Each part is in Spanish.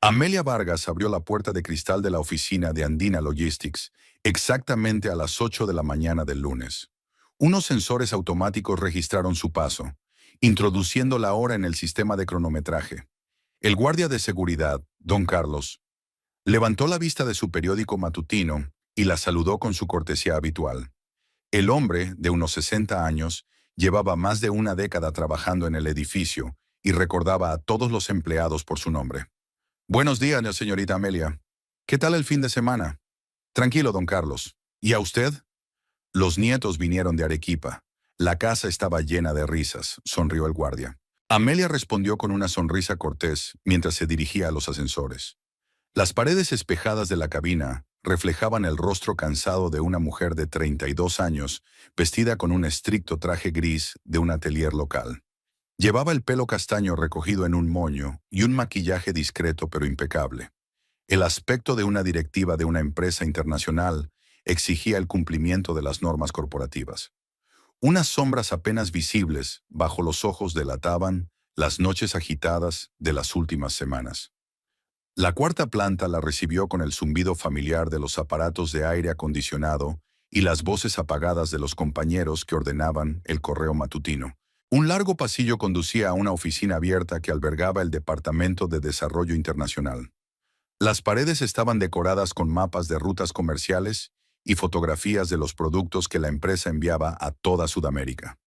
Amelia Vargas abrió la puerta de cristal de la oficina de Andina Logistics exactamente a las 8 de la mañana del lunes. Unos sensores automáticos registraron su paso, introduciendo la hora en el sistema de cronometraje. El guardia de seguridad, don Carlos, levantó la vista de su periódico matutino y la saludó con su cortesía habitual. El hombre, de unos 60 años, llevaba más de una década trabajando en el edificio y recordaba a todos los empleados por su nombre. Buenos días, señorita Amelia. ¿Qué tal el fin de semana? Tranquilo, don Carlos. ¿Y a usted? Los nietos vinieron de Arequipa. La casa estaba llena de risas, sonrió el guardia. Amelia respondió con una sonrisa cortés mientras se dirigía a los ascensores. Las paredes espejadas de la cabina reflejaban el rostro cansado de una mujer de 32 años, vestida con un estricto traje gris de un atelier local. Llevaba el pelo castaño recogido en un moño y un maquillaje discreto pero impecable. El aspecto de una directiva de una empresa internacional exigía el cumplimiento de las normas corporativas. Unas sombras apenas visibles bajo los ojos delataban las noches agitadas de las últimas semanas. La cuarta planta la recibió con el zumbido familiar de los aparatos de aire acondicionado y las voces apagadas de los compañeros que ordenaban el correo matutino. Un largo pasillo conducía a una oficina abierta que albergaba el Departamento de Desarrollo Internacional. Las paredes estaban decoradas con mapas de rutas comerciales y fotografías de los productos que la empresa enviaba a toda Sudamérica.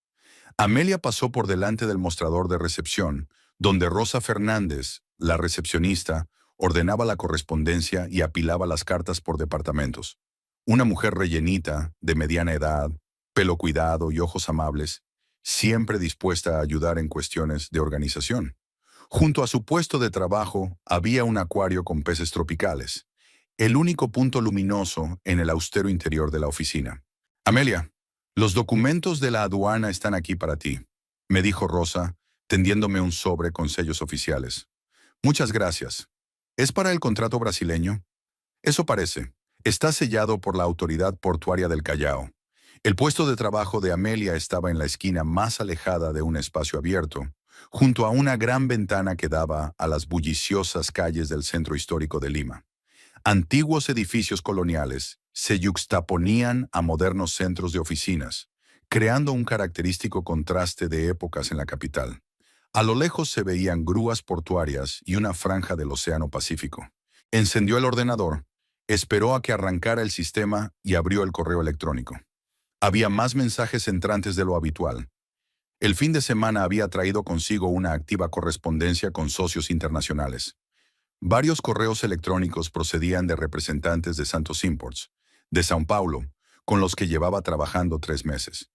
Amelia pasó por delante del mostrador de recepción, donde Rosa Fernández, la recepcionista, ordenaba la correspondencia y apilaba las cartas por departamentos. Una mujer rellenita, de mediana edad, pelo cuidado y ojos amables, siempre dispuesta a ayudar en cuestiones de organización. Junto a su puesto de trabajo había un acuario con peces tropicales, el único punto luminoso en el austero interior de la oficina. Amelia, los documentos de la aduana están aquí para ti, me dijo Rosa, tendiéndome un sobre con sellos oficiales. Muchas gracias. ¿Es para el contrato brasileño? Eso parece. Está sellado por la Autoridad Portuaria del Callao. El puesto de trabajo de Amelia estaba en la esquina más alejada de un espacio abierto, junto a una gran ventana que daba a las bulliciosas calles del centro histórico de Lima. Antiguos edificios coloniales se yuxtaponían a modernos centros de oficinas, creando un característico contraste de épocas en la capital. A lo lejos se veían grúas portuarias y una franja del Océano Pacífico. Encendió el ordenador, esperó a que arrancara el sistema y abrió el correo electrónico. Había más mensajes entrantes de lo habitual. El fin de semana había traído consigo una activa correspondencia con socios internacionales. Varios correos electrónicos procedían de representantes de Santos Imports, de São Paulo, con los que llevaba trabajando 3 meses.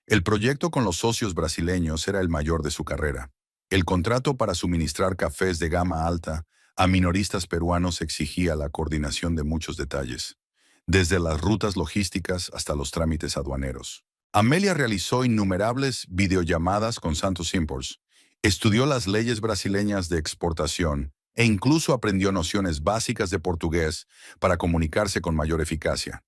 El proyecto con los socios brasileños era el mayor de su carrera. El contrato para suministrar cafés de gama alta a minoristas peruanos exigía la coordinación de muchos detalles, desde las rutas logísticas hasta los trámites aduaneros. Amelia realizó innumerables videollamadas con Santos Imports, estudió las leyes brasileñas de exportación e incluso aprendió nociones básicas de portugués para comunicarse con mayor eficacia.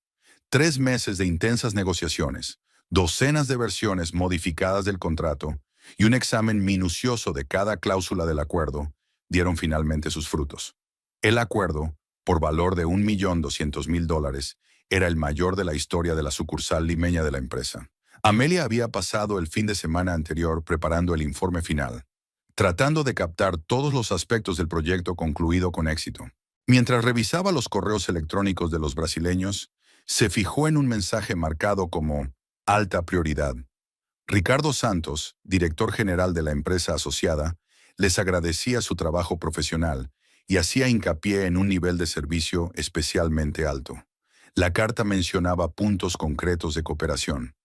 3 meses de intensas negociaciones, docenas de versiones modificadas del contrato y un examen minucioso de cada cláusula del acuerdo dieron finalmente sus frutos. El acuerdo, por valor de $1.200.000, era el mayor de la historia de la sucursal limeña de la empresa. Amelia había pasado el fin de semana anterior preparando el informe final, tratando de captar todos los aspectos del proyecto concluido con éxito. Mientras revisaba los correos electrónicos de los brasileños, se fijó en un mensaje marcado como alta prioridad. Ricardo Santos, director general de la empresa asociada, les agradecía su trabajo profesional y hacía hincapié en un nivel de servicio especialmente alto. La carta mencionaba puntos concretos de cooperación: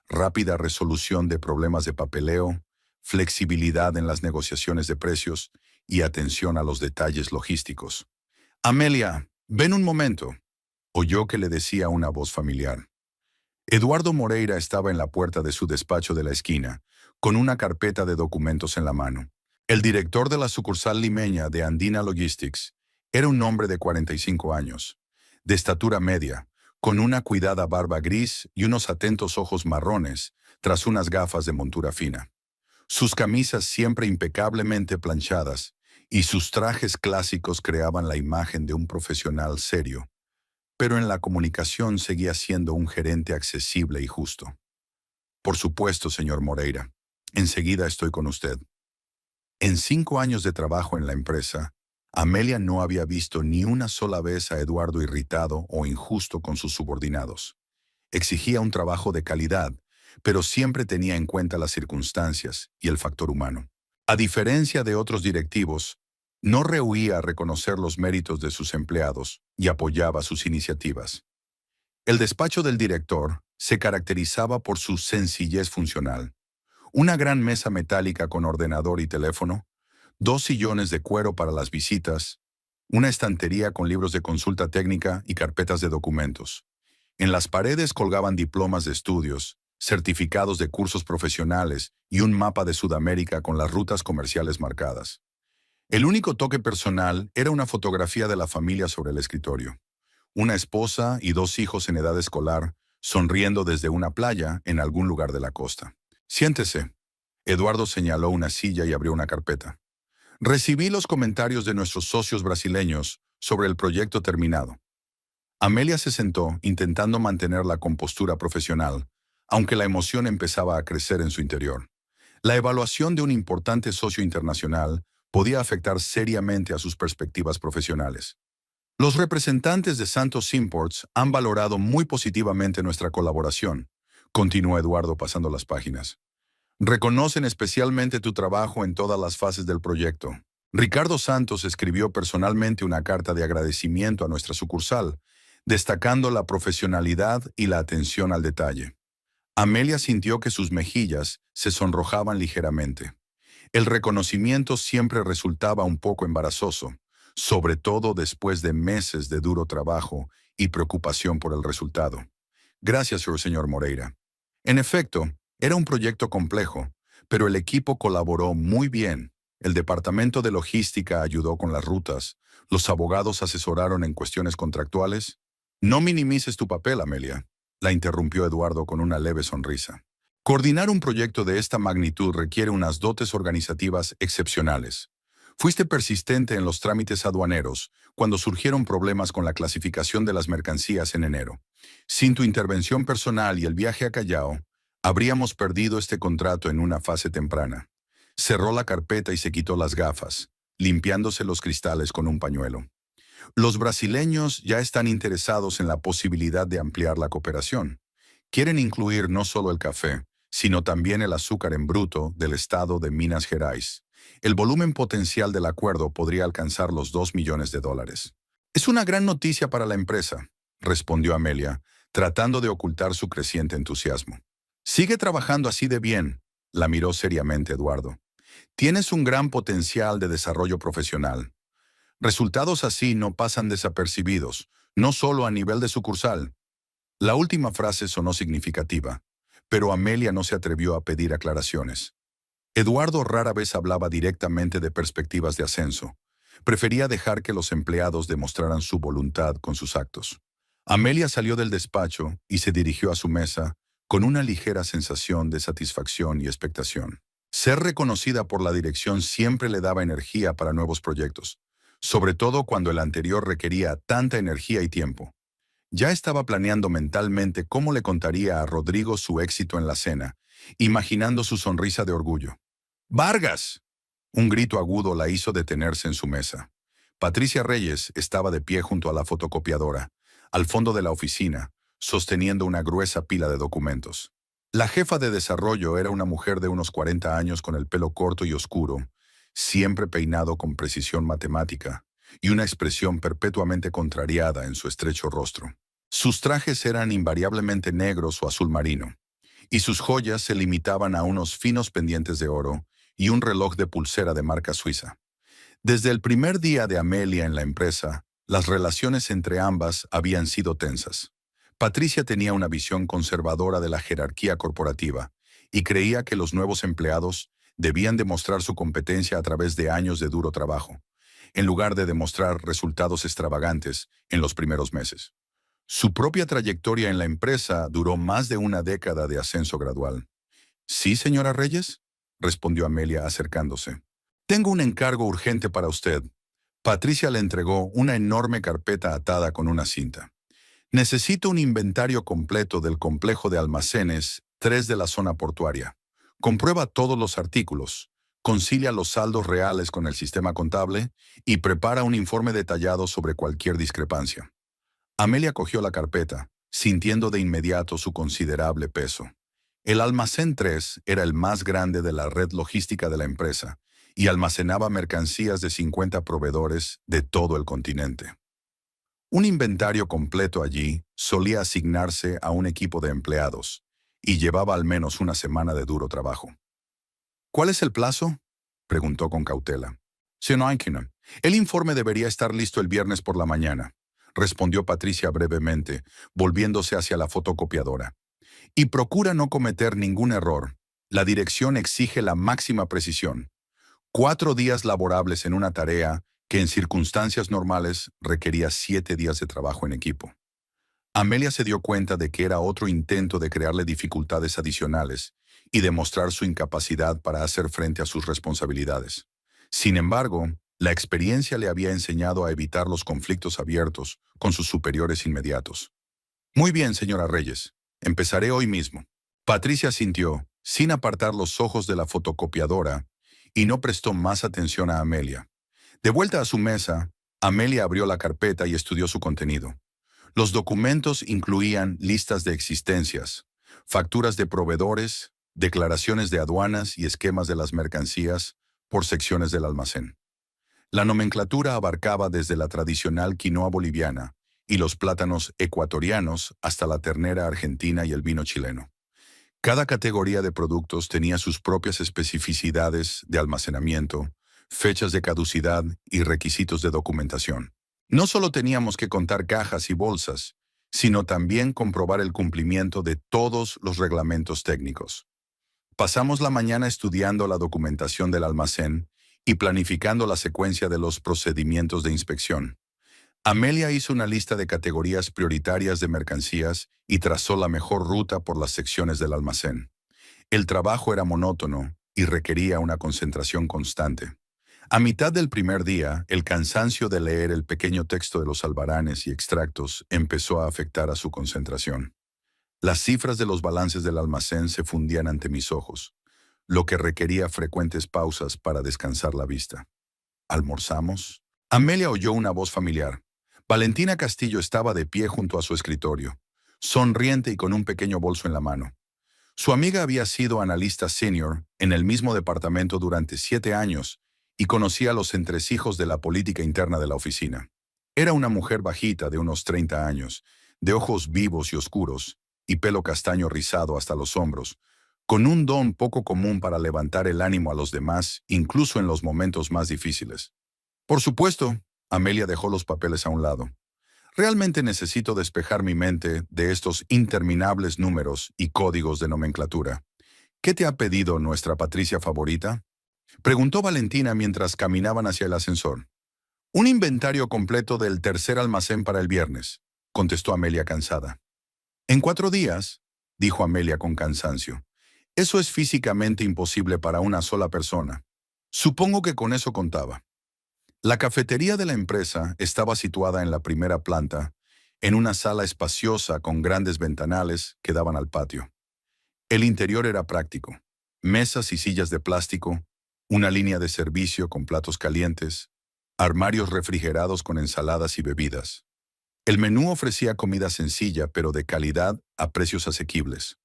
rápida resolución de problemas de papeleo, flexibilidad en las negociaciones de precios y atención a los detalles logísticos. Amelia, ven un momento, oyó que le decía una voz familiar. Eduardo Moreira estaba en la puerta de su despacho de la esquina, con una carpeta de documentos en la mano. El director de la sucursal limeña de Andina Logistics era un hombre de 45 años, de estatura media, con una cuidada barba gris y unos atentos ojos marrones, tras unas gafas de montura fina. Sus camisas siempre impecablemente planchadas y sus trajes clásicos creaban la imagen de un profesional serio, pero en la comunicación seguía siendo un gerente accesible y justo. Por supuesto, señor Moreira. Enseguida estoy con usted. En 5 años de trabajo en la empresa, Amelia no había visto ni una sola vez a Eduardo irritado o injusto con sus subordinados. Exigía un trabajo de calidad, pero siempre tenía en cuenta las circunstancias y el factor humano. A diferencia de otros directivos, no rehuía a reconocer los méritos de sus empleados y apoyaba sus iniciativas. El despacho del director se caracterizaba por su sencillez funcional. Una gran mesa metálica con ordenador y teléfono, 2 sillones de cuero para las visitas, una estantería con libros de consulta técnica y carpetas de documentos. En las paredes colgaban diplomas de estudios, certificados de cursos profesionales y un mapa de Sudamérica con las rutas comerciales marcadas. El único toque personal era una fotografía de la familia sobre el escritorio. Una esposa y 2 hijos en edad escolar, sonriendo desde una playa en algún lugar de la costa. Siéntese. Eduardo señaló una silla y abrió una carpeta. Recibí los comentarios de nuestros socios brasileños sobre el proyecto terminado. Amelia se sentó, intentando mantener la compostura profesional, aunque la emoción empezaba a crecer en su interior. La evaluación de un importante socio internacional podía afectar seriamente a sus perspectivas profesionales. Los representantes de Santos Imports han valorado muy positivamente nuestra colaboración, continuó Eduardo pasando las páginas. Reconocen especialmente tu trabajo en todas las fases del proyecto. Ricardo Santos escribió personalmente una carta de agradecimiento a nuestra sucursal, destacando la profesionalidad y la atención al detalle. Amelia sintió que sus mejillas se sonrojaban ligeramente. El reconocimiento siempre resultaba un poco embarazoso, sobre todo después de meses de duro trabajo y preocupación por el resultado. Gracias, señor Moreira. En efecto, era un proyecto complejo, pero el equipo colaboró muy bien. El departamento de logística ayudó con las rutas, los abogados asesoraron en cuestiones contractuales. No minimices tu papel, Amelia, la interrumpió Eduardo con una leve sonrisa. Coordinar un proyecto de esta magnitud requiere unas dotes organizativas excepcionales. Fuiste persistente en los trámites aduaneros cuando surgieron problemas con la clasificación de las mercancías en enero. Sin tu intervención personal y el viaje a Callao, habríamos perdido este contrato en una fase temprana. Cerró la carpeta y se quitó las gafas, limpiándose los cristales con un pañuelo. Los brasileños ya están interesados en la posibilidad de ampliar la cooperación. Quieren incluir no solo el café, sino también el azúcar en bruto del estado de Minas Gerais. El volumen potencial del acuerdo podría alcanzar los $2 millones. Es una gran noticia para la empresa, respondió Amelia, tratando de ocultar su creciente entusiasmo. Sigue trabajando así de bien, la miró seriamente Eduardo. Tienes un gran potencial de desarrollo profesional. Resultados así no pasan desapercibidos, no solo a nivel de sucursal. La última frase sonó significativa, pero Amelia no se atrevió a pedir aclaraciones. Eduardo rara vez hablaba directamente de perspectivas de ascenso. Prefería dejar que los empleados demostraran su voluntad con sus actos. Amelia salió del despacho y se dirigió a su mesa con una ligera sensación de satisfacción y expectación. Ser reconocida por la dirección siempre le daba energía para nuevos proyectos, sobre todo cuando el anterior requería tanta energía y tiempo. Ya estaba planeando mentalmente cómo le contaría a Rodrigo su éxito en la cena, imaginando su sonrisa de orgullo. ¡Vargas! Un grito agudo la hizo detenerse en su mesa. Patricia Reyes estaba de pie junto a la fotocopiadora, al fondo de la oficina, sosteniendo una gruesa pila de documentos. La jefa de desarrollo era una mujer de unos 40 años con el pelo corto y oscuro, siempre peinado con precisión matemática, y una expresión perpetuamente contrariada en su estrecho rostro. Sus trajes eran invariablemente negros o azul marino, y sus joyas se limitaban a unos finos pendientes de oro y un reloj de pulsera de marca suiza. Desde el primer día de Amelia en la empresa, las relaciones entre ambas habían sido tensas. Patricia tenía una visión conservadora de la jerarquía corporativa y creía que los nuevos empleados debían demostrar su competencia a través de años de duro trabajo, en lugar de demostrar resultados extravagantes en los primeros meses. Su propia trayectoria en la empresa duró más de una década de ascenso gradual. «¿Sí, señora Reyes?», respondió Amelia acercándose. Tengo un encargo urgente para usted. Patricia le entregó una enorme carpeta atada con una cinta. Necesito un inventario completo del complejo de almacenes 3 de la zona portuaria. Comprueba todos los artículos, concilia los saldos reales con el sistema contable y prepara un informe detallado sobre cualquier discrepancia. Amelia cogió la carpeta, sintiendo de inmediato su considerable peso. El almacén 3 era el más grande de la red logística de la empresa y almacenaba mercancías de 50 proveedores de todo el continente. Un inventario completo allí solía asignarse a un equipo de empleados y llevaba al menos una semana de duro trabajo. ¿Cuál es el plazo?, preguntó con cautela. Señor Eichner, el informe debería estar listo el viernes por la mañana, respondió Patricia brevemente, volviéndose hacia la fotocopiadora. Y procura no cometer ningún error. La dirección exige la máxima precisión. 4 días laborables en una tarea que en circunstancias normales requería 7 días de trabajo en equipo. Amelia se dio cuenta de que era otro intento de crearle dificultades adicionales y demostrar su incapacidad para hacer frente a sus responsabilidades. Sin embargo, la experiencia le había enseñado a evitar los conflictos abiertos con sus superiores inmediatos. Muy bien, señora Reyes. Empezaré hoy mismo. Patricia asintió, sin apartar los ojos de la fotocopiadora, y no prestó más atención a Amelia. De vuelta a su mesa, Amelia abrió la carpeta y estudió su contenido. Los documentos incluían listas de existencias, facturas de proveedores, declaraciones de aduanas y esquemas de las mercancías por secciones del almacén. La nomenclatura abarcaba desde la tradicional quinoa boliviana y los plátanos ecuatorianos hasta la ternera argentina y el vino chileno. Cada categoría de productos tenía sus propias especificidades de almacenamiento, fechas de caducidad y requisitos de documentación. No solo teníamos que contar cajas y bolsas, sino también comprobar el cumplimiento de todos los reglamentos técnicos. Pasamos la mañana estudiando la documentación del almacén y planificando la secuencia de los procedimientos de inspección. Amelia hizo una lista de categorías prioritarias de mercancías y trazó la mejor ruta por las secciones del almacén. El trabajo era monótono y requería una concentración constante. A mitad del primer día, el cansancio de leer el pequeño texto de los albaranes y extractos empezó a afectar a su concentración. Las cifras de los balances del almacén se fundían ante mis ojos, lo que requería frecuentes pausas para descansar la vista. ¿Almorzamos? Amelia oyó una voz familiar. Valentina Castillo estaba de pie junto a su escritorio, sonriente y con un pequeño bolso en la mano. Su amiga había sido analista senior en el mismo departamento durante 7 años y conocía los entresijos de la política interna de la oficina. Era una mujer bajita de unos 30 años, de ojos vivos y oscuros, y pelo castaño rizado hasta los hombros, con un don poco común para levantar el ánimo a los demás, incluso en los momentos más difíciles. Por supuesto, Amelia dejó los papeles a un lado. Realmente necesito despejar mi mente de estos interminables números y códigos de nomenclatura. ¿Qué te ha pedido nuestra Patricia favorita?, preguntó Valentina mientras caminaban hacia el ascensor. Un inventario completo del tercer almacén para el viernes, contestó Amelia cansada. En 4 días, dijo Amelia con cansancio. Eso es físicamente imposible para una sola persona. Supongo que con eso contaba. La cafetería de la empresa estaba situada en la primera planta, en una sala espaciosa con grandes ventanales que daban al patio. El interior era práctico. Mesas y sillas de plástico, una línea de servicio con platos calientes, armarios refrigerados con ensaladas y bebidas. El menú ofrecía comida sencilla pero de calidad a precios asequibles,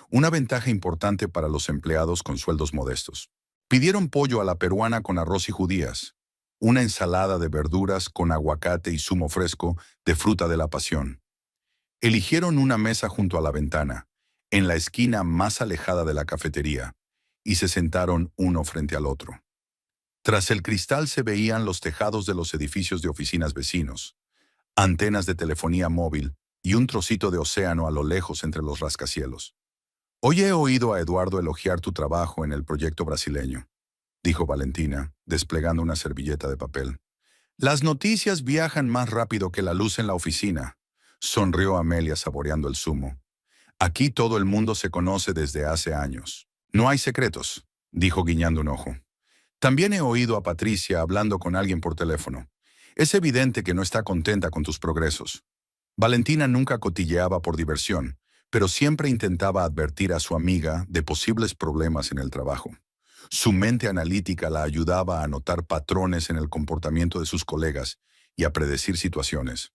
una ventaja importante para los empleados con sueldos modestos. Pidieron pollo a la peruana con arroz y judías, una ensalada de verduras con aguacate y zumo fresco de fruta de la pasión. Eligieron una mesa junto a la ventana, en la esquina más alejada de la cafetería, y se sentaron uno frente al otro. Tras el cristal se veían los tejados de los edificios de oficinas vecinos, antenas de telefonía móvil y un trocito de océano a lo lejos entre los rascacielos. Hoy he oído a Eduardo elogiar tu trabajo en el proyecto brasileño, dijo Valentina, desplegando una servilleta de papel. Las noticias viajan más rápido que la luz en la oficina, sonrió Amelia saboreando el zumo. Aquí todo el mundo se conoce desde hace años. No hay secretos, dijo guiñando un ojo. También he oído a Patricia hablando con alguien por teléfono. Es evidente que no está contenta con tus progresos. Valentina nunca cotilleaba por diversión, pero siempre intentaba advertir a su amiga de posibles problemas en el trabajo. Su mente analítica la ayudaba a notar patrones en el comportamiento de sus colegas y a predecir situaciones.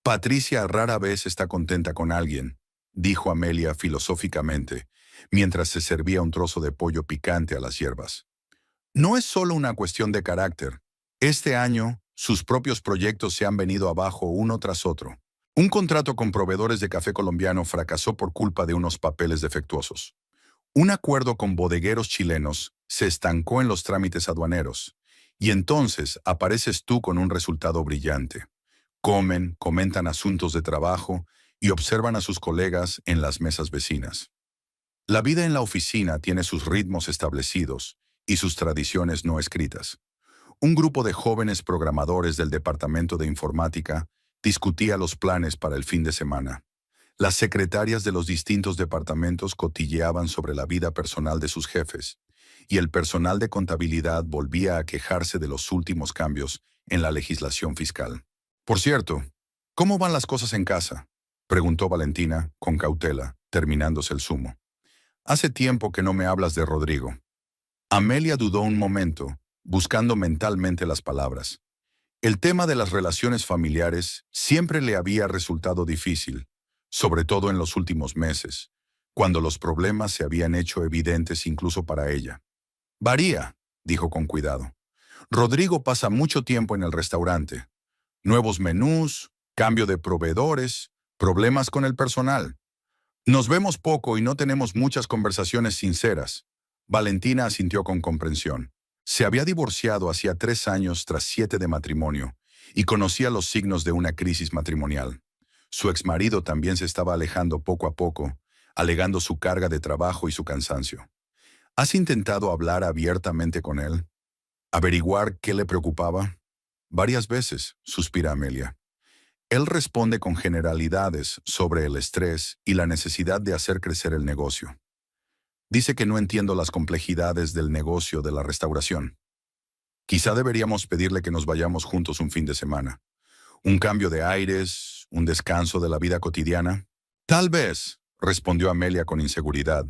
Patricia rara vez está contenta con alguien, dijo Amelia filosóficamente, mientras se servía un trozo de pollo picante a las hierbas. No es solo una cuestión de carácter. Este año, sus propios proyectos se han venido abajo uno tras otro. Un contrato con proveedores de café colombiano fracasó por culpa de unos papeles defectuosos. Un acuerdo con bodegueros chilenos se estancó en los trámites aduaneros. Y entonces apareces tú con un resultado brillante. Comen, comentan asuntos de trabajo y observan a sus colegas en las mesas vecinas. La vida en la oficina tiene sus ritmos establecidos y sus tradiciones no escritas. Un grupo de jóvenes programadores del departamento de informática discutía los planes para el fin de semana. Las secretarias de los distintos departamentos cotilleaban sobre la vida personal de sus jefes, y el personal de contabilidad volvía a quejarse de los últimos cambios en la legislación fiscal. Por cierto, ¿cómo van las cosas en casa?, preguntó Valentina con cautela, terminándose el zumo. Hace tiempo que no me hablas de Rodrigo. Amelia dudó un momento, buscando mentalmente las palabras. El tema de las relaciones familiares siempre le había resultado difícil, sobre todo en los últimos meses, cuando los problemas se habían hecho evidentes incluso para ella. Varía, dijo con cuidado. Rodrigo pasa mucho tiempo en el restaurante. Nuevos menús, cambio de proveedores, problemas con el personal. Nos vemos poco y no tenemos muchas conversaciones sinceras. Valentina asintió con comprensión. Se había divorciado hacía 3 años tras 7 de matrimonio y conocía los signos de una crisis matrimonial. Su exmarido también se estaba alejando poco a poco, alegando su carga de trabajo y su cansancio. ¿Has intentado hablar abiertamente con él? ¿Averiguar qué le preocupaba? Varias veces, suspira Amelia. Él responde con generalidades sobre el estrés y la necesidad de hacer crecer el negocio. Dice que no entiendo las complejidades del negocio de la restauración. Quizá deberíamos pedirle que nos vayamos juntos un fin de semana. Un cambio de aires, un descanso de la vida cotidiana. Tal vez, respondió Amelia con inseguridad,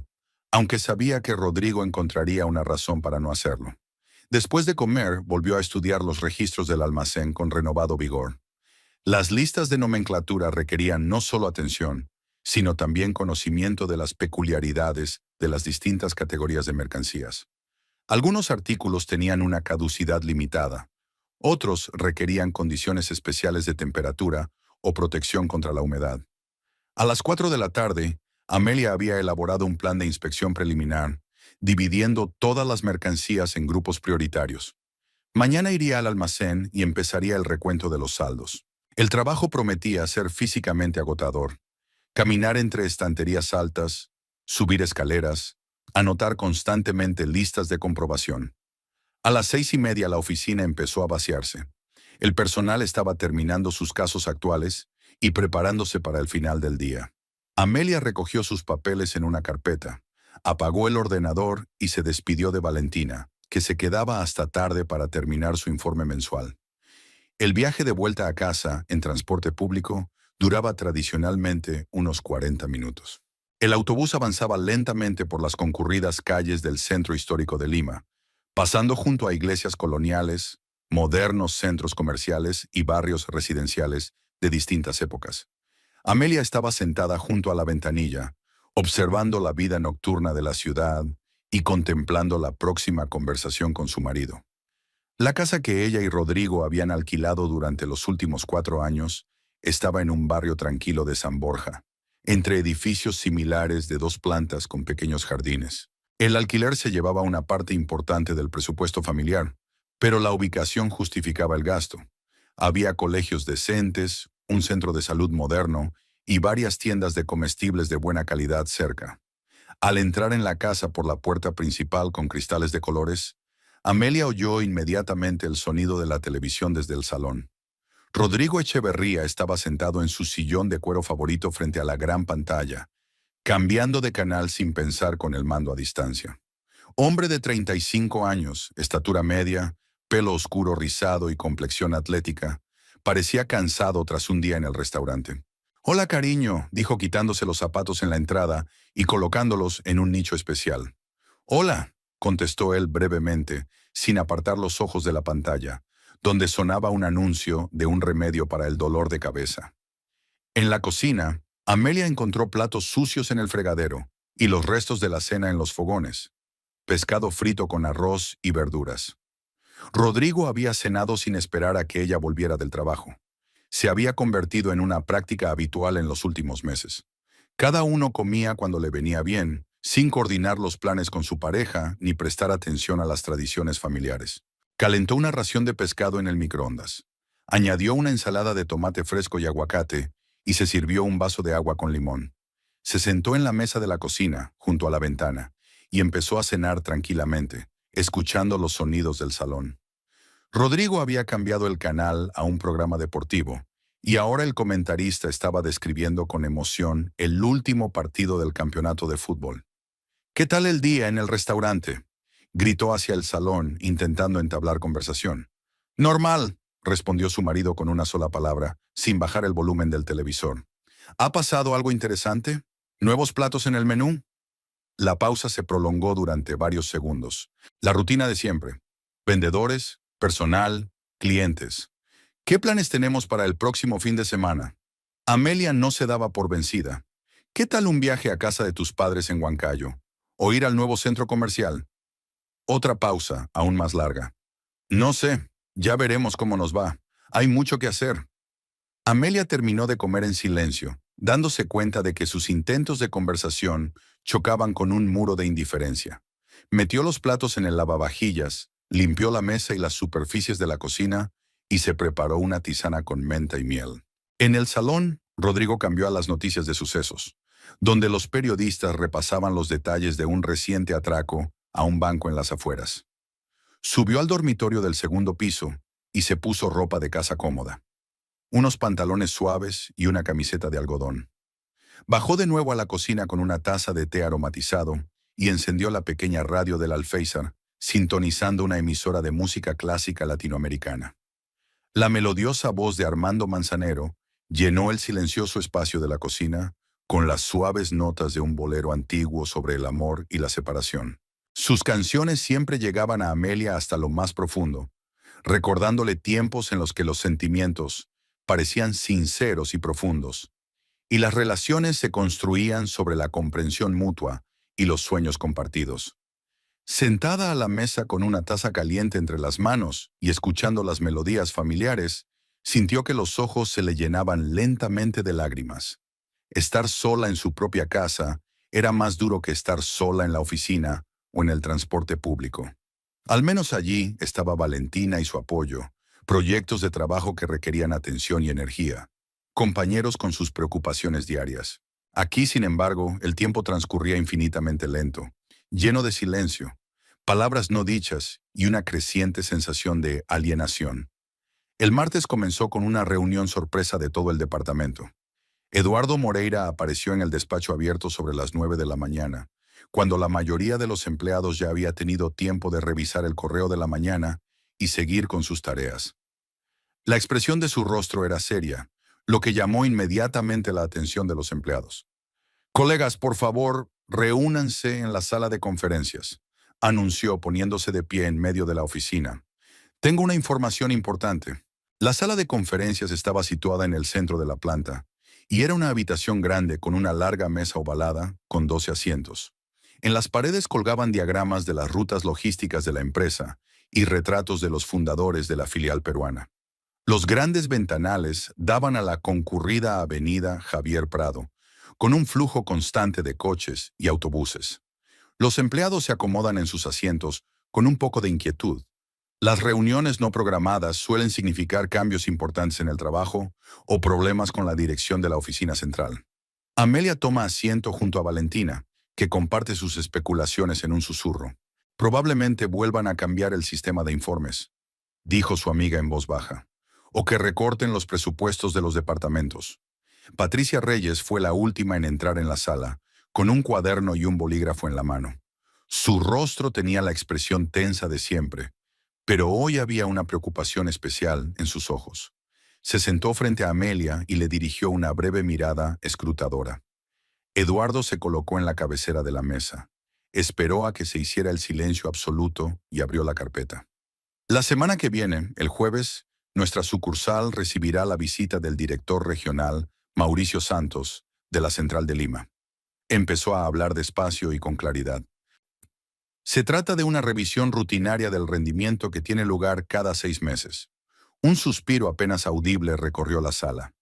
aunque sabía que Rodrigo encontraría una razón para no hacerlo. Después de comer, volvió a estudiar los registros del almacén con renovado vigor. Las listas de nomenclatura requerían no solo atención, sino también conocimiento de las peculiaridades de las distintas categorías de mercancías. Algunos artículos tenían una caducidad limitada, otros requerían condiciones especiales de temperatura o protección contra la humedad. A las 4 de la tarde, Amelia había elaborado un plan de inspección preliminar, dividiendo todas las mercancías en grupos prioritarios. Mañana iría al almacén y empezaría el recuento de los saldos. El trabajo prometía ser físicamente agotador. Caminar entre estanterías altas, subir escaleras, anotar constantemente listas de comprobación. A las 6:30 la oficina empezó a vaciarse. El personal estaba terminando sus casos actuales y preparándose para el final del día. Amelia recogió sus papeles en una carpeta, apagó el ordenador y se despidió de Valentina, que se quedaba hasta tarde para terminar su informe mensual. El viaje de vuelta a casa, en transporte público, duraba tradicionalmente unos 40 minutos. El autobús avanzaba lentamente por las concurridas calles del centro histórico de Lima, pasando junto a iglesias coloniales, modernos centros comerciales y barrios residenciales de distintas épocas. Amelia estaba sentada junto a la ventanilla, observando la vida nocturna de la ciudad y contemplando la próxima conversación con su marido. La casa que ella y Rodrigo habían alquilado durante los últimos 4 años estaba en un barrio tranquilo de San Borja, entre edificios similares de 2 plantas con pequeños jardines. El alquiler se llevaba una parte importante del presupuesto familiar, pero la ubicación justificaba el gasto. Había colegios decentes, un centro de salud moderno y varias tiendas de comestibles de buena calidad cerca. Al entrar en la casa por la puerta principal con cristales de colores, Amelia oyó inmediatamente el sonido de la televisión desde el salón. Rodrigo Echeverría estaba sentado en su sillón de cuero favorito frente a la gran pantalla, cambiando de canal sin pensar con el mando a distancia. Hombre de 35 años, estatura media, pelo oscuro rizado y complexión atlética, parecía cansado tras un día en el restaurante. Hola, cariño, dijo quitándose los zapatos en la entrada y colocándolos en un nicho especial. Hola, contestó él brevemente, sin apartar los ojos de la pantalla, donde sonaba un anuncio de un remedio para el dolor de cabeza. En la cocina, Amelia encontró platos sucios en el fregadero y los restos de la cena en los fogones, pescado frito con arroz y verduras. Rodrigo había cenado sin esperar a que ella volviera del trabajo. Se había convertido en una práctica habitual en los últimos meses. Cada uno comía cuando le venía bien, sin coordinar los planes con su pareja ni prestar atención a las tradiciones familiares. Calentó una ración de pescado en el microondas. Añadió una ensalada de tomate fresco y aguacate y se sirvió un vaso de agua con limón. Se sentó en la mesa de la cocina, junto a la ventana, y empezó a cenar tranquilamente, escuchando los sonidos del salón. Rodrigo había cambiado el canal a un programa deportivo, y ahora el comentarista estaba describiendo con emoción el último partido del campeonato de fútbol. ¿Qué tal el día en el restaurante?, gritó hacia el salón, intentando entablar conversación. Normal, respondió su marido con una sola palabra, sin bajar el volumen del televisor. ¿Ha pasado algo interesante? ¿Nuevos platos en el menú? La pausa se prolongó durante varios segundos. La rutina de siempre. Vendedores, personal, clientes. ¿Qué planes tenemos para el próximo fin de semana? Amelia no se daba por vencida. ¿Qué tal un viaje a casa de tus padres en Huancayo? ¿O ir al nuevo centro comercial? Otra pausa, aún más larga. No sé, ya veremos cómo nos va. Hay mucho que hacer. Amelia terminó de comer en silencio, dándose cuenta de que sus intentos de conversación chocaban con un muro de indiferencia. Metió los platos en el lavavajillas, limpió la mesa y las superficies de la cocina y se preparó una tisana con menta y miel. En el salón, Rodrigo cambió a las noticias de sucesos, donde los periodistas repasaban los detalles de un reciente atraco a un banco en las afueras. Subió al dormitorio del segundo piso y se puso ropa de casa cómoda, unos pantalones suaves y una camiseta de algodón. Bajó de nuevo a la cocina con una taza de té aromatizado y encendió la pequeña radio del alféizar, sintonizando una emisora de música clásica latinoamericana. La melodiosa voz de Armando Manzanero llenó el silencioso espacio de la cocina con las suaves notas de un bolero antiguo sobre el amor y la separación. Sus canciones siempre llegaban a Amelia hasta lo más profundo, recordándole tiempos en los que los sentimientos parecían sinceros y profundos, y las relaciones se construían sobre la comprensión mutua y los sueños compartidos. Sentada a la mesa con una taza caliente entre las manos y escuchando las melodías familiares, sintió que los ojos se le llenaban lentamente de lágrimas. Estar sola en su propia casa era más duro que estar sola en la oficina o en el transporte público. Al menos allí estaba Valentina y su apoyo, proyectos de trabajo que requerían atención y energía, compañeros con sus preocupaciones diarias. Aquí, sin embargo, el tiempo transcurría infinitamente lento, lleno de silencio, palabras no dichas y una creciente sensación de alienación. El martes comenzó con una reunión sorpresa de todo el departamento. Eduardo Moreira apareció en el despacho abierto sobre las 9 de la mañana, cuando la mayoría de los empleados ya había tenido tiempo de revisar el correo de la mañana y seguir con sus tareas. La expresión de su rostro era seria, lo que llamó inmediatamente la atención de los empleados. «Colegas, por favor, reúnanse en la sala de conferencias», anunció poniéndose de pie en medio de la oficina. «Tengo una información importante». La sala de conferencias estaba situada en el centro de la planta, y era una habitación grande con una larga mesa ovalada con 12 asientos. En las paredes colgaban diagramas de las rutas logísticas de la empresa y retratos de los fundadores de la filial peruana. Los grandes ventanales daban a la concurrida avenida Javier Prado, con un flujo constante de coches y autobuses. Los empleados se acomodan en sus asientos con un poco de inquietud. Las reuniones no programadas suelen significar cambios importantes en el trabajo o problemas con la dirección de la oficina central. Amelia toma asiento junto a Valentina, que comparte sus especulaciones en un susurro. «Probablemente vuelvan a cambiar el sistema de informes», dijo su amiga en voz baja, «o que recorten los presupuestos de los departamentos». Patricia Reyes fue la última en entrar en la sala, con un cuaderno y un bolígrafo en la mano. Su rostro tenía la expresión tensa de siempre, pero hoy había una preocupación especial en sus ojos. Se sentó frente a Amelia y le dirigió una breve mirada escrutadora. Eduardo se colocó en la cabecera de la mesa. Esperó a que se hiciera el silencio absoluto y abrió la carpeta. La semana que viene, el jueves, nuestra sucursal recibirá la visita del director regional, Mauricio Santos, de la Central de Lima. Empezó a hablar despacio y con claridad. Se trata de una revisión rutinaria del rendimiento que tiene lugar cada 6 meses. Un suspiro apenas audible recorrió la sala.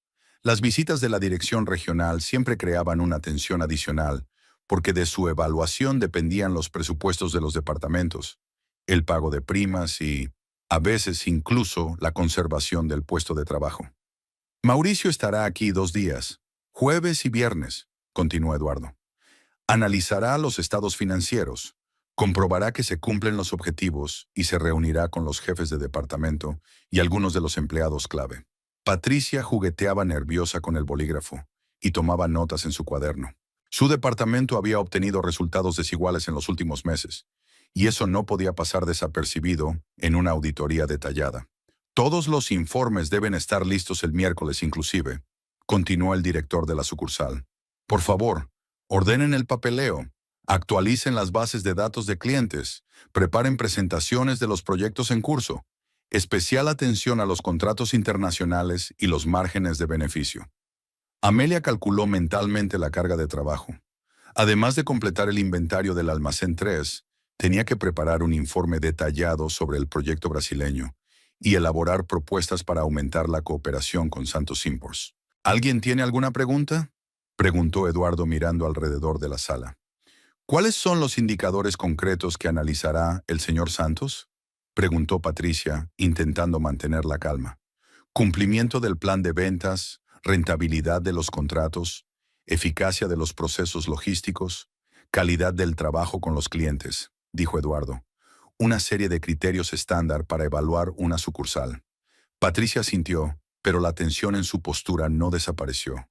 Las visitas de la dirección regional siempre creaban una tensión adicional, porque de su evaluación dependían los presupuestos de los departamentos, el pago de primas y, a veces incluso, la conservación del puesto de trabajo. Mauricio estará aquí 2 días, jueves y viernes, continuó Eduardo. Analizará los estados financieros, comprobará que se cumplen los objetivos y se reunirá con los jefes de departamento y algunos de los empleados clave. Patricia jugueteaba nerviosa con el bolígrafo y tomaba notas en su cuaderno. Su departamento había obtenido resultados desiguales en los últimos meses, y eso no podía pasar desapercibido en una auditoría detallada. Todos los informes deben estar listos el miércoles inclusive, continuó el director de la sucursal. Por favor, ordenen el papeleo, actualicen las bases de datos de clientes, preparen presentaciones de los proyectos en curso. Especial atención a los contratos internacionales y los márgenes de beneficio. Amelia calculó mentalmente la carga de trabajo. Además de completar el inventario del almacén 3, tenía que preparar un informe detallado sobre el proyecto brasileño y elaborar propuestas para aumentar la cooperación con Santos Imports. ¿Alguien tiene alguna pregunta?, preguntó Eduardo mirando alrededor de la sala. ¿Cuáles son los indicadores concretos que analizará el señor Santos?, preguntó Patricia, intentando mantener la calma. Cumplimiento del plan de ventas, rentabilidad de los contratos, eficacia de los procesos logísticos, calidad del trabajo con los clientes, dijo Eduardo. Una serie de criterios estándar para evaluar una sucursal. Patricia sintió, pero la tensión en su postura no desapareció.